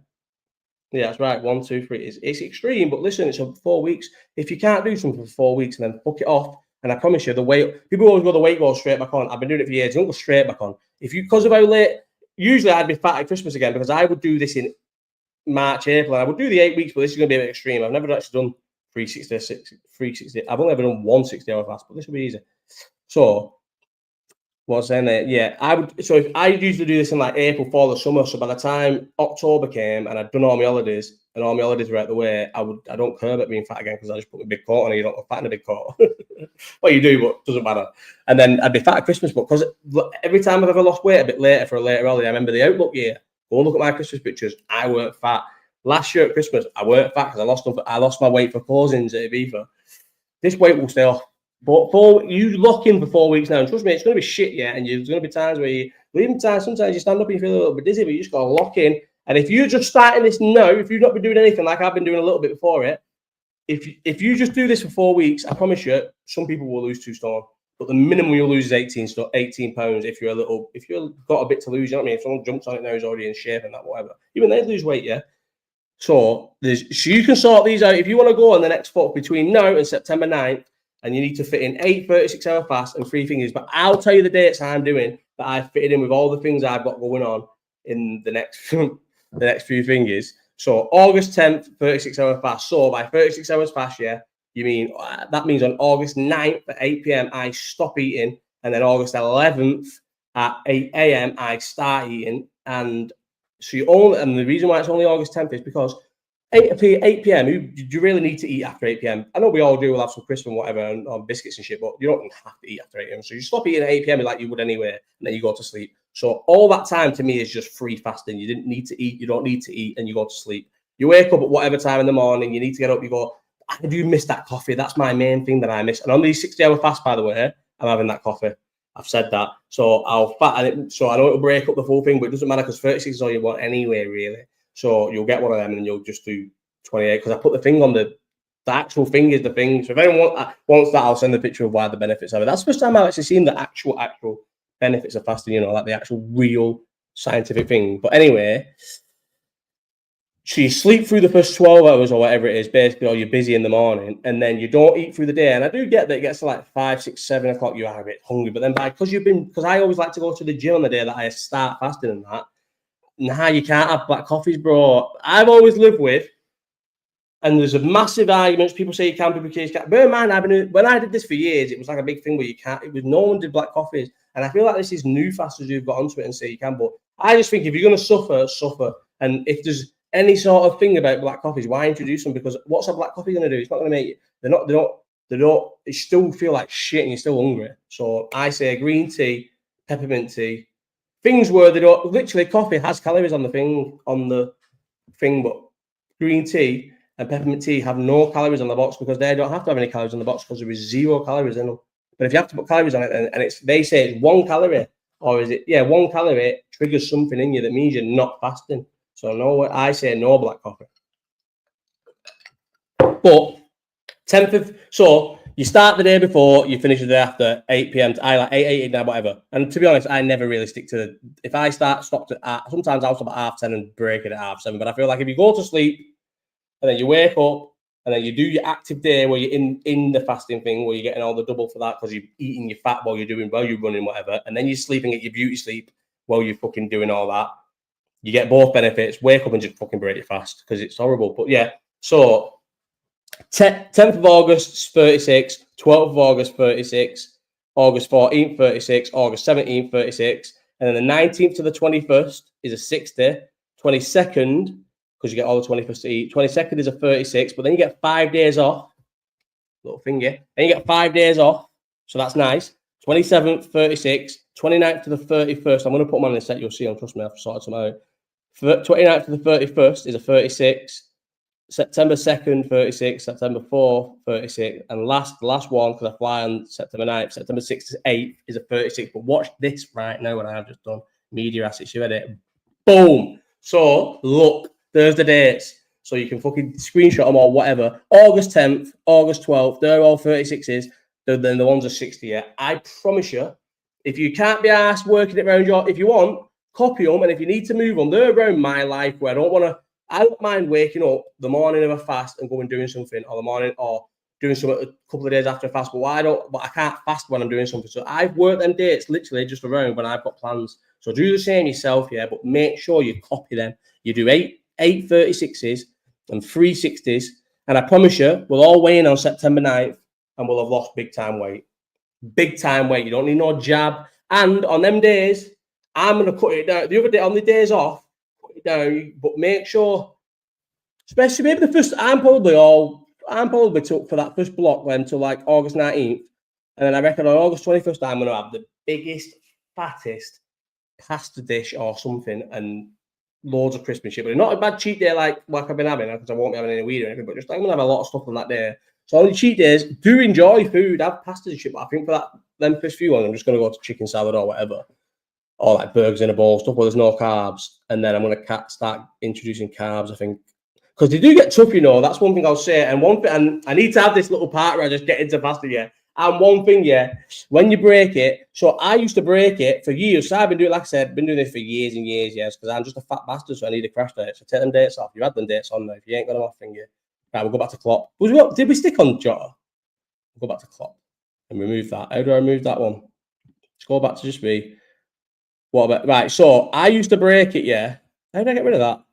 Yeah, that's right. 1, 2, 3. It's extreme, but listen, it's 4 weeks. If you can't do something for 4 weeks and then fuck it off, and I promise you, people always go, the weight goes straight back on. I've been doing it for years. It don't go straight back on. Because of how late, usually I'd be fat at Christmas again because I would do this in March, April. And I would do the 8 weeks, but this is going to be a bit extreme. I've never actually done 360. I've only ever done 1 60-hour fast, but this will be easy. So, what's saying there? Yeah, I would. So if I usually do this in like April, fall, or summer. So by the time October came and I'd done all my holidays and all my holidays were out the way, I don't care about being fat again because I just put my big coat on and you don't look fat in a big coat. Well, you do, but it doesn't matter. And then I'd be fat at Christmas, but because every time I've ever lost weight a bit later for a later holiday, I remember the Outlook year. Go and look at my Christmas pictures. I weren't fat. Last year at Christmas, I weren't fat because I lost my weight for closings at Ibiza. This weight will stay off. But you lock in for 4 weeks now, and trust me, it's going to be shit, yeah. And there's going to be times where sometimes you stand up and you feel a little bit dizzy, but you just got to lock in. And if you're just starting this now, if you've not been doing anything like I've been doing a little bit before it, if you just do this for 4 weeks, I promise you, some people will lose 2 stone. But the minimum you'll lose is 18 pounds if you've got a bit to lose, you know what I mean? If someone jumps on it now, is already in shape and that, whatever. Even they lose weight, yeah. So you can sort these out. If you want to go on the next foot between now and September 9th, and you need to fit in 8 36-hour fasts and 3 fingers. But I'll tell you the dates I'm doing that I've fitted in with all the things I've got going on in the next few fingers. So August 10th, 36-hour fast. So by 36 hours fast, yeah, you mean that means on August 9th at 8 p.m. I stop eating, and then August 11th at 8 a.m. I start eating. And so the reason why it's only August 10th is because 8 p.m. You really need to eat after 8 p.m. I know we all do. We'll have some crisps and whatever, and biscuits and shit, but you don't have to eat after 8 p.m. So you stop eating at 8 p.m. like you would anyway, and then you go to sleep. So all that time to me is just free fasting. You didn't need to eat. You don't need to eat, and you go to sleep. You wake up at whatever time in the morning. You need to get up. You go, I do miss that coffee. That's my main thing that I miss. And on these 60-hour fast, by the way, I'm having that coffee. I've said that. So so I know it'll break up the full thing, but it doesn't matter because 36 is all you want anyway, really. So you'll get one of them and you'll just do 28 because I put the thing on the actual thing is the thing. So if anyone wants that, I'll send a picture of why the benefits of it. That's the first time I've actually seen the actual benefits of fasting, you know, like the actual real scientific thing. But anyway, so you sleep through the first 12 hours or whatever it is, basically, or you're busy in the morning, and then you don't eat through the day. And I do get that it gets to like 5, 6, 7 o'clock, you are a bit hungry. But then because I always like to go to the gym on the day that I start fasting and that, nah, you can't have black coffees, bro. I've always lived with, and there's a massive arguments. People say you can't, people say you can't. Bear in mind, when I did this for years, it was like a big thing where you can't. It was no one did black coffees, and I feel like this is new fasters who've got onto it and say you can. But I just think if you're going to suffer, suffer. And if there's any sort of thing about black coffees, why introduce them? Because what's a black coffee going to do? It's not going to make you. They don't. You still feel like shit, and you're still hungry. So I say green tea, peppermint tea, things where they don't. Literally, coffee has calories on the thing, but green tea and peppermint tea have no calories on the box because they don't have to have any calories on the box because there is 0 calories in them. But if you have to put calories on it, and they say it's 1 calorie, or is it 1 calorie triggers something in you that means you're not fasting. So no, I say no black coffee. But 10th, so you start the day before, you finish the day after 8 p.m. I like 8, 9, whatever. And to be honest, I never really stick to if I stopped at sometimes I'll stop at 10:30 and break it at 7:30. But I feel like if you go to sleep and then you wake up and then you do your active day where you're in the fasting thing where you're getting all the double for that because you're eating your fat while you're running, whatever, and then you're sleeping at your beauty sleep while you're fucking doing all that. You get both benefits. Wake up and just fucking break it fast because it's horrible. But yeah, so 10th of August, 36, 12th of August, 36, August 14th, 36, August 17th, 36, and then the 19th to the 21st is a 60, 22nd, because you get all the 21st to eat, 22nd is a 36, but then you get 5 days off, little finger, then you get 5 days off, so that's nice, 27th, 36, 29th to the 31st, I'm going to put them on in a set, you'll see them, trust me, I've sorted some out, 29th to the 31st is a 36, September 2nd, 36, September 4th, 36, and the last one, because I fly on September 9th, September 6th to 8th is a 36. But watch this right now, what I've just done. Media assets, you read it. Boom. So, look, there's the dates. So you can fucking screenshot them or whatever. August 10th, August 12th, they're all 36s. Then the ones are 60. Yeah. I promise you, if you can't be asked working it around if you want, copy them. And if you need to move them, they're around my life where I don't mind waking up the morning of a fast and going doing something, or the morning, or doing something a couple of days after a fast. But I can't fast when I'm doing something. So I've worked them dates literally just around when I've got plans. So do the same yourself, yeah. But make sure you copy them. You do 8 36s and 3 60s, and I promise you, we'll all weigh in on September 9th, and we'll have lost big time weight. Big time weight. You don't need no jab. And on them days, I'm gonna cut it down. The other day, on the days off. Down, but make sure, especially maybe the first. I'm probably took for that first block went until like August 19th, and then I reckon on August 21st I'm going to have the biggest, fattest pasta dish or something, and loads of crisp and shit. But not a bad cheat day like I've been having, because I won't be having any weed or anything. But just I'm going to have a lot of stuff on that day. So on your cheat days, do enjoy food, have pasta and shit. But I think for them first few ones, I'm just going to go to chicken salad or whatever. Or like burgers in a bowl, stuff where there's no carbs. And then I'm going to start introducing carbs, I think. Because they do get tough, you know. That's one thing I'll say. And one thing, and I need to have this little part where I just get into fasting, yeah. And one thing, yeah, when you break it, so I used to break it for years. So I've been doing, like I said, been doing this for years and years, yes, because I'm just a fat bastard, so I need a crash date. So take them dates off. You had them dates on there. If you ain't got them off, finger. Right, we'll go back to Klopp. Did we stick on Jota? We'll go back to Klopp and remove that. How do I remove that one? Let's go back to just be. What about, right, so I used to break it, yeah. How did I get rid of that?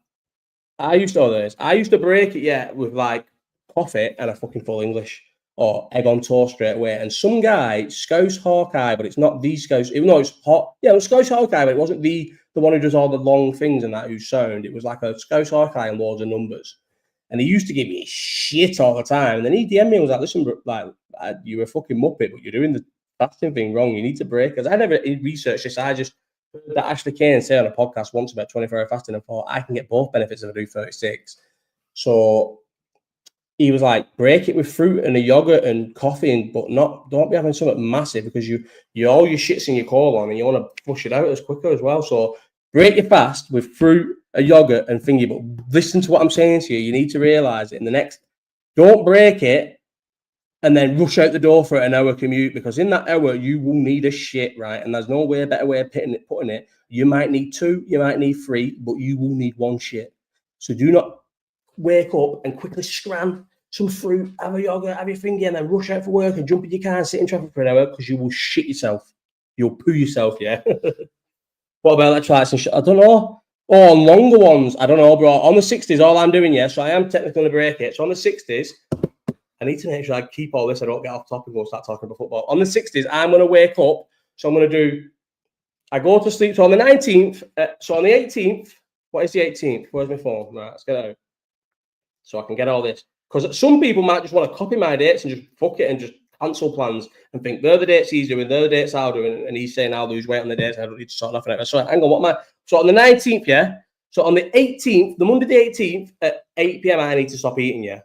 I used to break it, yeah, with like coffee and a fucking full English or egg on toast straight away. And some guy, Scouse Hawkeye, but it's not the Scouse, even though it's hot. Yeah, it was Scouse Hawkeye, but it wasn't the one who does all the long things and that who's sound. It was like a Scouse Hawkeye and loads of numbers. And he used to give me shit all the time. And then he DM'd me and was like, listen, like, you were a fucking muppet, but you're doing the fasting thing wrong. You need to break. Because I never researched this. I just heard that Ashley Kane say on a podcast once about 24-hour fasting and thought, I can get both benefits if I do 36. So he was like, break it with fruit and a yogurt and coffee, but don't be having something massive because you all your shit's in your colon and you want to push it out as quicker as well. So break your fast with fruit, a yogurt and thingy. But listen to what I'm saying to you. You need to realize it in the next. Don't break it and then rush out the door for an hour commute, because in that hour you will need a shit, right? And there's no better way of putting it. You might need 2, you might need 3, but you will need 1 shit. So do not wake up and quickly scram some fruit, have a yogurt, have your finger, and then rush out for work and jump in your car and sit in traffic for an hour, because you will shit yourself. You'll poo yourself, yeah. What about electrolytes and shit? I don't know. Oh, on longer ones, I don't know, bro. On the 60s, all I'm doing, yeah, so I am technically going to break it. So on the 60s, I need to make sure I keep all this. I don't get off topic and go start talking about football. On the 60s, I'm going to wake up. So I'm going to do, I go to sleep. So on the 19th, so on the 18th, what is the 18th? Where's my phone? Right, let's get it out. So I can get all this. Because some people might just want to copy my dates and just fuck it and just cancel plans and think they're the dates he's doing, they're the dates I'll do, and he's saying I'll lose weight on the dates. I don't need to sort nothing out. So hang on, so on the 19th, yeah. So on the 18th, the Monday the 18th at 8 p.m, I need to stop eating, yeah.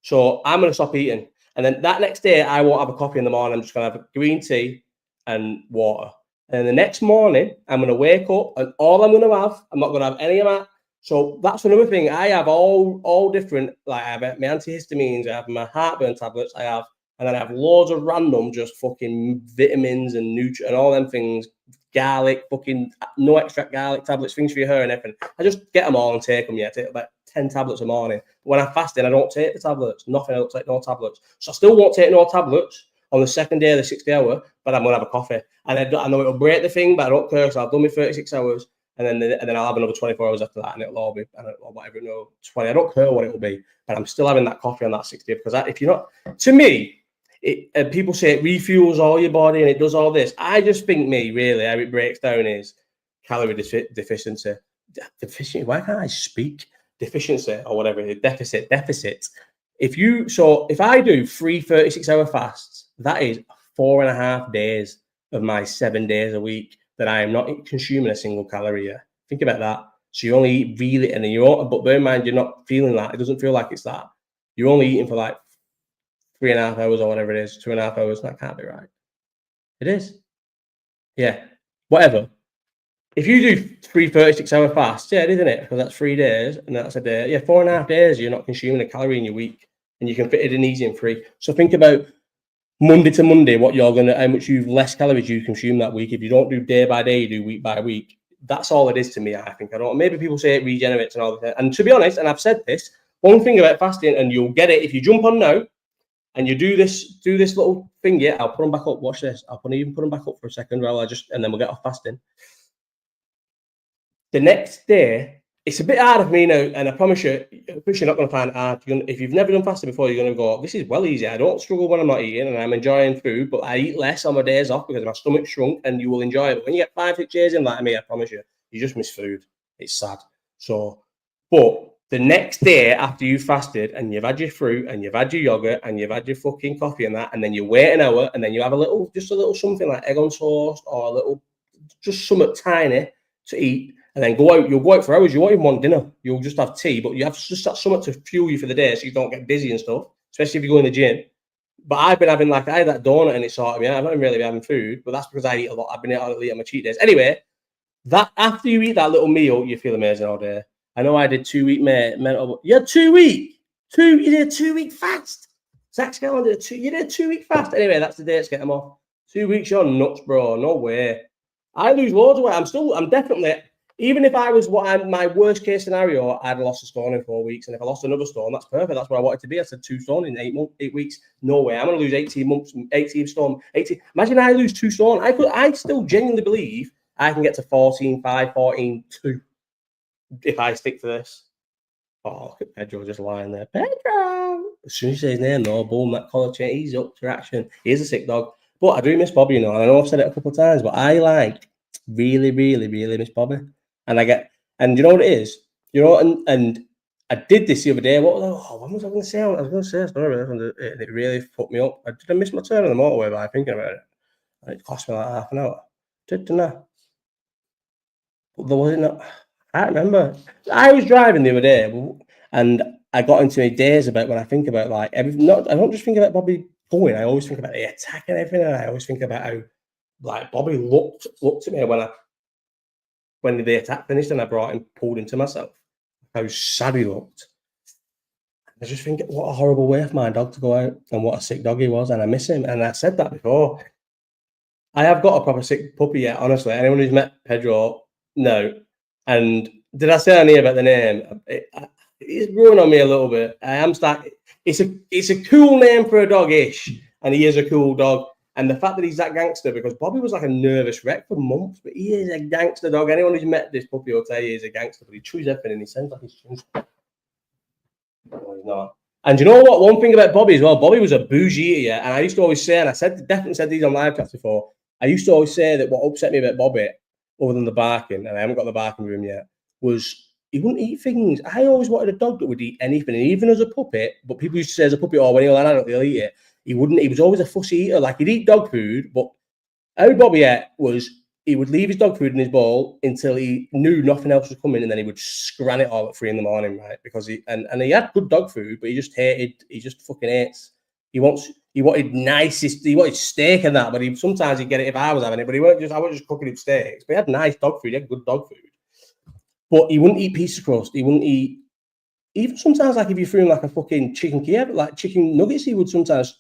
So I'm going to stop eating. And then that next day, I won't have a coffee in the morning. I'm just going to have a green tea and water. And then the next morning, I'm going to wake up and all I'm going to have, I'm not going to have any of that. So that's another thing. I have all different, like I have my antihistamines, I have my heartburn tablets, and then I have loads of random just fucking vitamins and nutrients and all them things, garlic, fucking no extract garlic tablets, things for your hair and everything. I just get them all and take them. Yeah, I take about 10 tablets a morning. When I'm fasting, I don't take the tablets. Nothing else, like no tablets. So I still won't take no tablets on the second day of the 60 hour, but I'm going to have a coffee. And I know it'll break the thing, but I don't care because I've done my 36 hours. And then I'll have another 24 hours after that, and it'll all be, I don't know, whatever, 20. I don't care what it'll be, but I'm still having that coffee on that 60th, because if you're not, to me, people say it refuels all your body and it does all this. I just think how it breaks down is calorie deficiency. Why can't I speak? Deficiency or whatever it is, deficit. If I do 3 36-hour fasts, that is 4.5 days of my 7 days a week that I am not consuming a single calorie. Yeah. Think about that. So you only eat really, and then but bear in mind, you're not feeling that. It doesn't feel like it's that. You're only eating for like 3.5 hours or whatever it is, 2.5 hours. That can't be right. It is. Yeah. Whatever. If you do 3 36-hour fasts, yeah, isn't it? Because that's 3 days, and that's a day. Yeah, 4.5 days, you're not consuming a calorie in your week, and you can fit it in easy and free. So think about Monday to Monday, how much less calories you consume that week. If you don't do day by day, you do week by week. That's all it is to me, I think. Maybe people say it regenerates and all that. And to be honest, and I've said this, one thing about fasting, and you'll get it if you jump on now and you do this little thing. Yeah, I'll put them back up. Watch this. I'll even put them back up for a second, and then we'll get off fasting. The next day, it's a bit hard for me now, and I promise you're not going to find it hard. If you've never done fasting before, you're going to go, this is well easy. I don't struggle when I'm not eating, and I'm enjoying food, but I eat less on my days off because my stomach's shrunk, and you will enjoy it. But when you get 5 6 days in like me, I promise you just miss food. It's sad. So, but the next day after you've fasted and you've had your fruit and you've had your yogurt and you've had your fucking coffee and that, and then you wait an hour and then you have a little something like egg on toast or just something tiny to eat. And then you'll go out for hours. You won't even want dinner. You'll just have tea, but you have just that something to fuel you for the day so you don't get dizzy and stuff, especially if you go in the gym. But I've been having I had that donut and it sorted me out. I've not really been having food, but that's because I eat a lot. I've been able to eat on my cheat days. Anyway, that after you eat that little meal, you feel amazing all day. I know I did 2 week mental. You had 2 week. You did a 2 week fast. Zach's going on you did a 2-week fast. Anyway, that's the dates, get them off. 2 weeks, you're nuts, bro. No way. I lose loads of weight. I'm definitely, even if I was my worst case scenario, I'd lost a stone in 4 weeks. And if I lost another stone, that's perfect. That's where I wanted to be. I said 2 stone in 8 weeks. No way. I'm going to lose 18 stone. Imagine I lose 2 stone. I still genuinely believe I can get to 14.5, 14.2 if I stick to this. Oh, look at Pedro just lying there. Pedro! As soon as you say his name, though, boom, that collar chain, he's up to action. He is a sick dog. But I do miss Bobby, and I know I've said it a couple of times, but I really, really, really miss Bobby. And and you know what it is? And I did this the other day. What was I going to say? I was going to say a story about this, and it really fucked me up. Did I miss my turn on the motorway by thinking about it? And it cost me like half an hour. Didn't I? But there wasn't. I can't remember. I was driving the other day, and I got into my days about when I think about like everything. I don't just think about Bobby going. I always think about the attack and everything, and I always think about how like Bobby looked at me when the attack finished, and I pulled him to myself. How sad he looked. I just think, what a horrible way for my dog to go out, and what a sick dog he was, and I miss him. And I said that before. I have got a proper sick puppy yet, honestly. Anyone who's met Pedro, no. And did I say on here about the name? It's growing on me a little bit. I am starting. It's a cool name for a dog-ish, and he is a cool dog. And the fact that he's that gangster, because Bobby was like a nervous wreck for months, but he is a gangster dog. Anyone who's met this puppy will tell you he's a gangster, but he chews everything and he sounds like he's chewing. No, he's not. And you know what? One thing about Bobby as well, Bobby was a bougie eater, yeah. And I used to always say, and definitely said these on live chats before, I used to always say that what upset me about Bobby, other than the barking, and I haven't got the barking with him yet, was he wouldn't eat things. I always wanted a dog that would eat anything, and even as a puppy, but people used to say as a puppy, when he'll an adult, he'll eat it. He wouldn't. He was always a fussy eater. Like, he'd eat dog food, but how Bobby ate was he would leave his dog food in his bowl until he knew nothing else was coming, and then he would scran it all at 3 a.m, right? Because he had good dog food, but he just fucking hates. He wanted steak and that, but sometimes he'd get it if I was having it, but I wasn't just cooking him steaks. But he had nice dog food, he had good dog food. But he wouldn't eat pizza crust, he wouldn't eat, even sometimes like if you threw him like a fucking chicken Kiev, like chicken nuggets, he would sometimes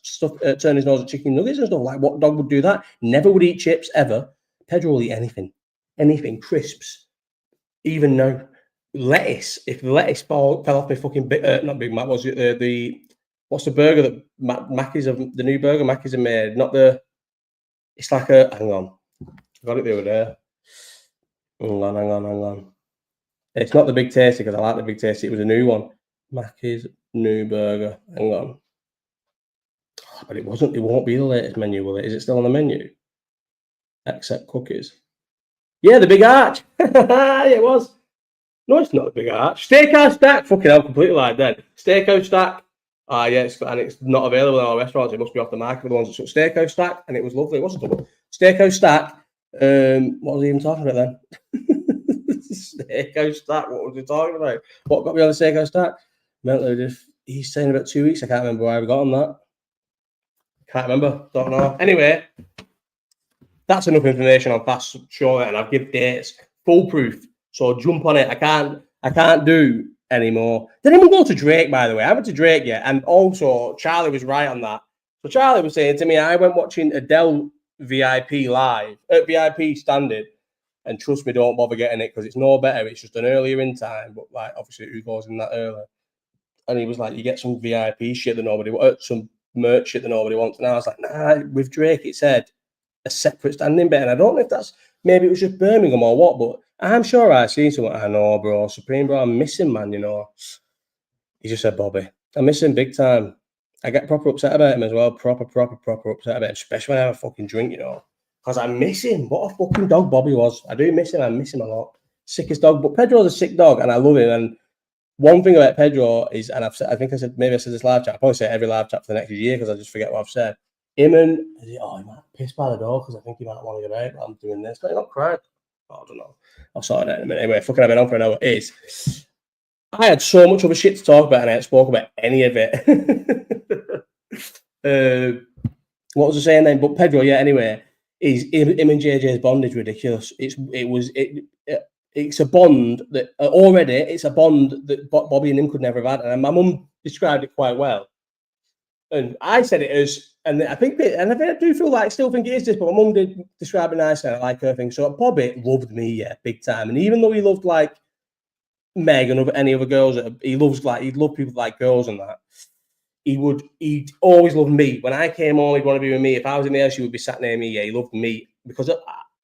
turn his nose at chicken nuggets and stuff. Like, what dog would do that? Never would eat chips, ever. Pedro will eat anything, crisps, even now. Lettuce, if the lettuce fell off my fucking, not Big Mac, was it what's the burger that the new burger Mackey's have made? It's like hang on. I got it the other day. Hang on. It's not the Big Tasty, because I like the Big Tasty. It was a new one. Mackey's new burger. Hang on. Oh, but it won't be the latest menu, will it? Is it still on the menu? Except cookies. Yeah, the Big Arch. It was. No, it's not the Big Arch. Steakhouse Stack. Fucking hell, completely like that. Steakhouse Stack. Yeah, it's not available in our restaurants. It must be off the market for the ones that took Steakhouse Stack, and it was lovely. It wasn't double. Steakhouse Stack. What was he even talking about then? Steakhouse Stack. What was he talking about? What got me on the Steakhouse Stack? He's saying about 2 weeks. I can't remember why we got on that. Can't remember. Don't know. Anyway, that's enough information on fast short, and I've given dates foolproof. So jump on it. I can't do anymore. Didn't even go to Drake, by the way. I went to Drake, yeah, and also Charlie was right on that. So Charlie was saying to me, I went watching Adele VIP live at VIP standard, and trust me, don't bother getting it because it's no better. It's just an earlier in time, but like obviously who goes in that early? And he was like, you get some VIP shit that nobody wants, some merch shit that nobody wants. And I was like, nah. With Drake, it said a separate standing bit, and I don't know if maybe it was just Birmingham or what, but I'm sure I've seen someone. I know, bro, Supreme, bro, I'm missing, man. You know, he just said Bobby. I miss him big time. I get proper upset about him as well. Proper upset about him, especially when I have a fucking drink, you know, because I miss him. What a fucking dog Bobby was. I do miss him. I miss him a lot. Sickest dog, but Pedro's a sick dog, and I love him. And one thing about Pedro is, and I think I said this live chat. I probably say every live chat for the next year because I just forget what I've said. He might piss by the door because I think he might want to get out. But I'm doing this, but he's not crying. I don't know. I'll sort it out in a minute. Anyway, fucking I've been on for an hour. I had so much other shit to talk about, and I hadn't spoke about any of it. What was I saying then? But Pedro, yeah. Anyway, him and JJ's bond is ridiculous. It's a bond that already it's a bond that Bobby and him could never have had, and my mum described it quite well. And I said it as, and I do feel like, still think it is this, but my mum did describe it nicely. I like her thing. So Bobby loved me, yeah, big time. And even though he loved like Meg and any other girls, he'd love people like girls and that. He'd always love me. When I came home, he'd want to be with me. If I was in the house, he would be sat near me. Yeah, he loved me because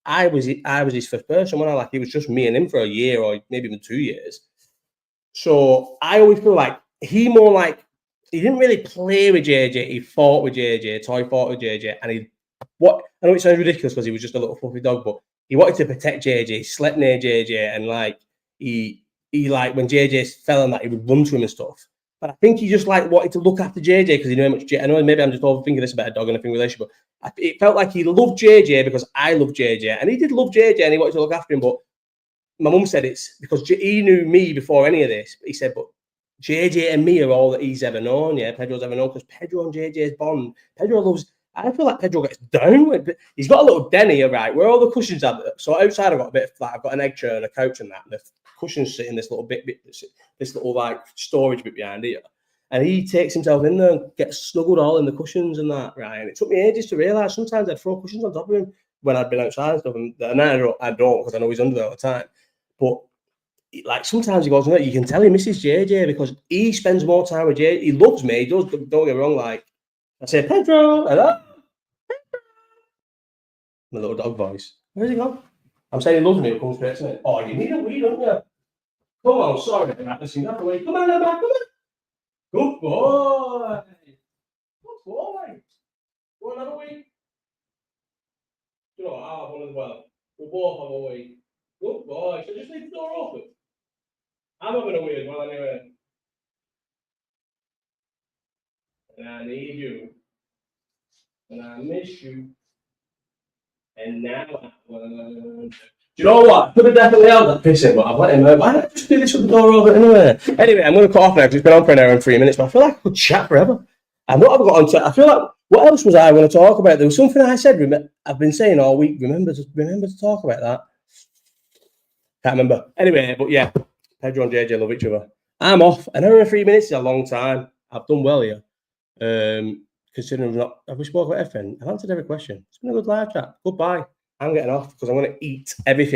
I was his first person. When it was just me and him for a year or maybe even 2 years. So I always feel like he didn't really play with JJ. He fought with JJ. Toy fought with JJ, and I know it sounds ridiculous because he was just a little fluffy dog, but he wanted to protect JJ. He slept near JJ, and like he like when JJ fell on that, he would run to him and stuff. But I think he just like wanted to look after JJ because he knew how much. I know maybe I'm just overthinking this about a dog and a thing relationship, but it felt like he loved JJ because I loved JJ, and he did love JJ, and he wanted to look after him. But my mum said it's because he knew me before any of this. But he said, but JJ and me are all that he's ever known. Yeah, Pedro's ever known because Pedro and JJ's bond. Pedro loves. I feel like Pedro gets down with. He's got a little den here, right, where all the cushions are. So outside, I've got a bit of like I've got an egg chair and a couch and that. And the cushions sit in this little this little like storage bit behind here. And he takes himself in there and gets snuggled all in the cushions and that, right? And it took me ages to realise sometimes I'd throw cushions on top of him when I'd been outside and stuff. And now I don't because I know he's under there all the time. But like sometimes he goes, you can tell he misses JJ because he spends more time with JJ. He loves me. He does. Don't get me wrong. Like I say, Pedro, hello, Pedro. My little dog voice. Where's he gone? I'm saying he loves me. He'll come straight to me. Oh, you need a wee, don't you? Come on, sorry, listen, come on, come on. Good boy. Good boy. Want another week? You know, I'll have one as well. We'll both have a week. Good boy. So just leave the door open. I'm having a weird one anyway. And I need you. And I miss you. And now I want. Do you know what? I could have definitely held that pissing, but I've let him out. Why don't I just do this with the door open anyway? Anyway, I'm going to cut off now because it's been on for an hour and 3 minutes, but I feel like I could chat forever. And what I've got on to, I feel like, what else was I going to talk about? There was something I said, I've been saying all week, remember to talk about that. Can't remember. Anyway, but yeah, Pedro and JJ love each other. I'm off. An hour and 3 minutes is a long time. I've done well here. Considering have we spoke about everything? I've answered every question. It's been a good live chat. Goodbye. I'm getting off because I'm going to eat everything.